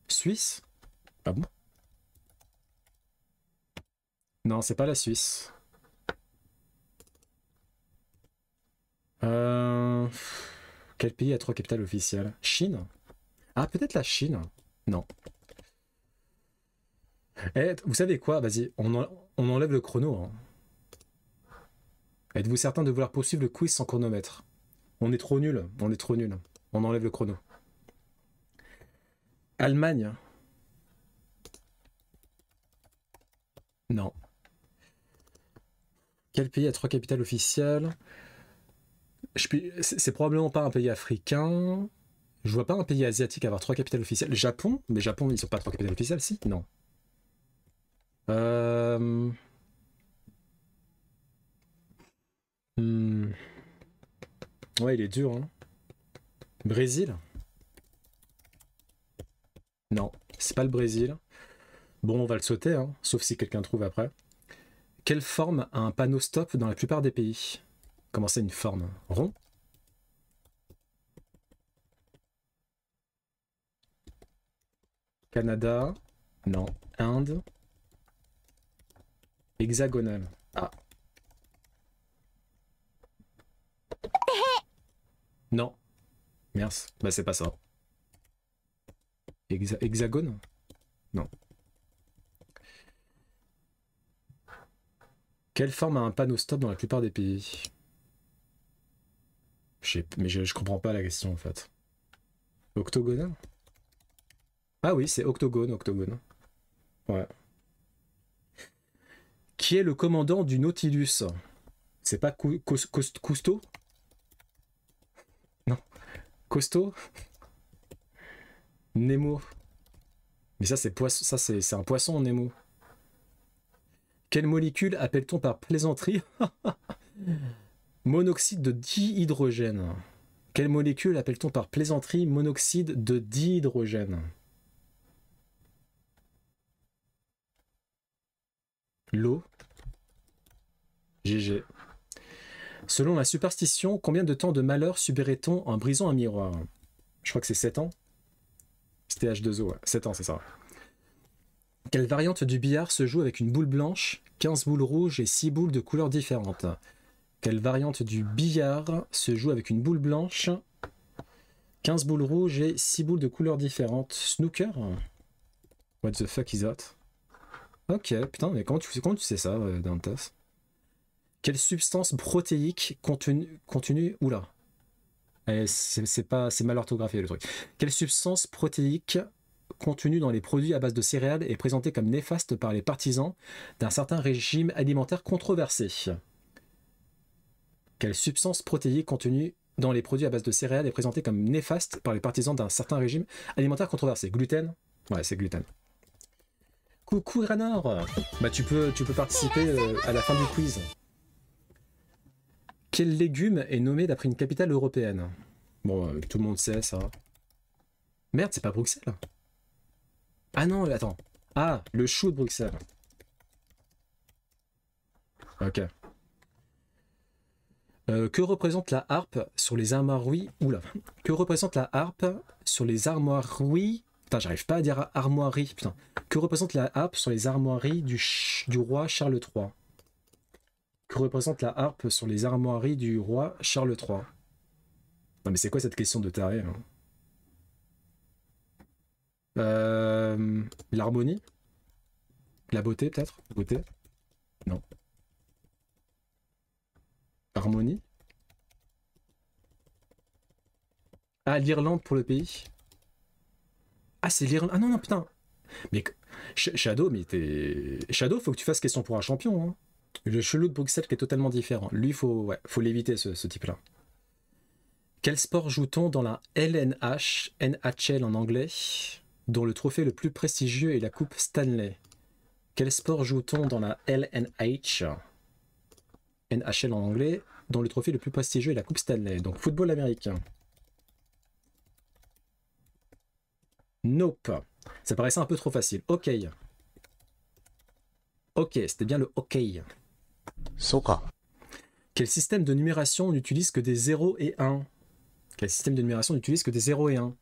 Suisse? Ah bon? Non, c'est pas la Suisse. Quel pays a 3 capitales officielles? Chine? Ah, peut-être la Chine? Non. Eh, vous savez quoi? Vas-y, on enlève le chrono. Hein. Êtes-vous certain de vouloir poursuivre le quiz sans chronomètre? On est trop nul, on est trop nul. On enlève le chrono. Allemagne? Non. Quel pays a 3 capitales officielles? C'est probablement pas un pays africain. Je vois pas un pays asiatique avoir 3 capitales officielles. Japon? Mais Japon, ils sont pas 3 capitales officielles, si? Non. Ouais, il est dur, hein. Brésil? Non, c'est pas le Brésil. Bon, on va le sauter, hein, sauf si quelqu'un trouve après. Quelle forme a un panneau stop dans la plupart des pays? Comment c'est une forme? Rond? Canada? Non. Inde? Hexagonal. Ah. Non. Merci. Bah c'est pas ça. Hexagone? Non. Quelle forme a un panneau stop dans la plupart des pays? Mais je comprends pas la question en fait. Octogonal? Ah oui, c'est octogone. Ouais. Qui est le commandant du Nautilus? C'est pas Cousteau? Non. Cousteau? Nemo. Mais ça c'est un poisson, Nemo. Quelle molécule appelle-t-on par plaisanterie monoxyde de dihydrogène? Quelle molécule appelle-t-on par plaisanterie monoxyde de dihydrogène? L'eau. GG. Selon la superstition, combien de temps de malheur subirait-on en brisant un miroir? Je crois que c'est 7 ans. C'était H2O, ouais. 7 ans, c'est ça. Quelle variante du billard se joue avec une boule blanche, 15 boules rouges et 6 boules de couleurs différentes? Quelle variante du billard se joue avec une boule blanche, 15 boules rouges et 6 boules de couleurs différentes? Snooker? What the fuck is that? Ok, putain, mais comment tu sais ça, Dantas? Quelle substance protéique contenue... Oula. C'est mal orthographié le truc. Quelle substance protéique contenue dans les produits à base de céréales est présentée comme néfaste par les partisans d'un certain régime alimentaire controversé? Quelle substance protéique contenue dans les produits à base de céréales est présentée comme néfaste par les partisans d'un certain régime alimentaire controversé? Gluten? Ouais, c'est gluten. Coucou Granor. Bah tu peux participer à la fin du quiz. Quel légume est nommé d'après une capitale européenne? Bon, tout le monde sait ça. Merde, c'est pas Bruxelles. Ah non, attends. Ah, le chou de Bruxelles. Ok. Que représente la harpe sur les armoiries? Oula. Que représente la harpe sur les armoiries? Putain, j'arrive pas à dire armoirie. Putain. Que représente la harpe sur les armoiries du roi Charles III? Que représente la harpe sur les armoiries du roi Charles III? Non mais c'est quoi cette question de taré hein? L'harmonie? La beauté peut-être? Beauté? Non. Harmonie? Ah, l'Irlande pour le pays? Ah, c'est l'Irlande. Ah non, non, putain. Mais Shadow, mais t'es. Shadow, faut que tu fasses question pour un champion. Hein. Le chelou de Bruxelles qui est totalement différent. Lui, faut l'éviter, ce type-là. Quel sport joue-t-on dans la LNH, NHL en anglais, dont le trophée le plus prestigieux est la Coupe Stanley? Quel sport joue-t-on dans la LNH, NHL en anglais, dont le trophée le plus prestigieux est la Coupe Stanley? Donc football américain. Nope. Ça paraissait un peu trop facile. Ok. Ok, c'était bien le ok.
Soka.
Quel système de numération n'utilise que des 0 et 1? Quel système de numération n'utilise que des 0 et 1?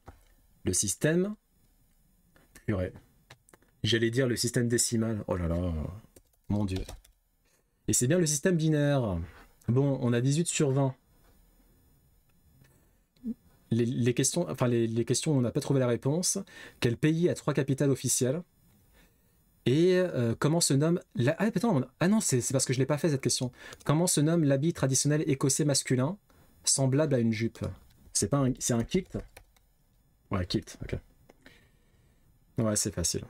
Le système... Purée. J'allais dire le système décimal. Oh là là. Mon Dieu. Et c'est bien le système binaire. Bon, on a 18 sur 20. Les questions, enfin les questions où on n'a pas trouvé la réponse. Quel pays a 3 capitales officielles? Et comment se nomme... Ah, putain, ah non, c'est parce que je ne l'ai pas fait cette question. Comment se nomme l'habit traditionnel écossais masculin, semblable à une jupe? C'est un kilt? Ouais, kilt, ok. Ouais, c'est facile.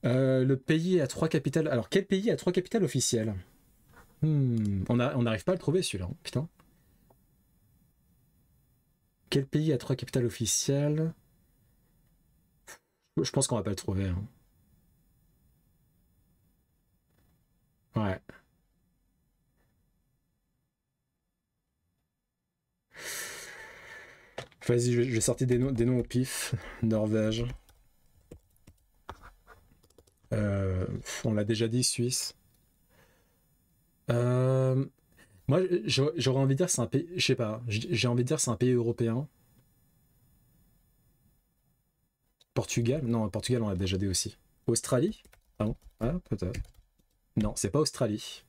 Le pays a 3 capitales... Alors, quel pays a 3 capitales officielles? On n'arrive pas à le trouver, celui-là. Hein, putain. Quel pays a 3 capitales officielles? Je pense qu'on va pas le trouver. Hein. Ouais. Vas-y, je vais sortir des noms au pif. Norvège. On l'a déjà dit, Suisse. Moi, j'aurais envie de dire que c'est un pays... Je sais pas. J'ai envie de dire que c'est un pays européen. Portugal? Non, Portugal, on l'a déjà dit aussi. Australie? Ah non? Ah, peut-être. Non, c'est pas Australie.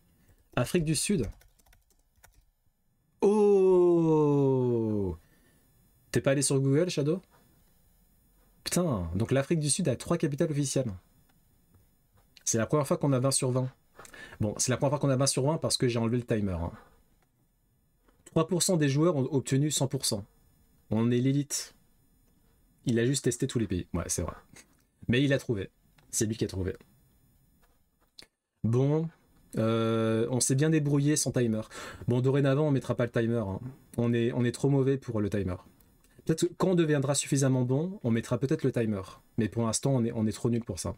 Afrique du Sud? Oh! T'es pas allé sur Google, Shadow? Putain, donc l'Afrique du Sud a 3 capitales officielles. C'est la première fois qu'on a 20 sur 20. Bon, c'est la première fois qu'on a 20 sur 20 parce que j'ai enlevé le timer. Hein. 3% des joueurs ont obtenu 100%. On est l'élite. Il a juste testé tous les pays. Ouais, c'est vrai. Mais il a trouvé. C'est lui qui a trouvé. Bon, on s'est bien débrouillé sans timer. Bon, dorénavant, on mettra pas le timer. Hein. On est trop mauvais pour le timer. Peut-être quand on deviendra suffisamment bon, on mettra peut-être le timer. Mais pour l'instant, on est trop nul pour ça.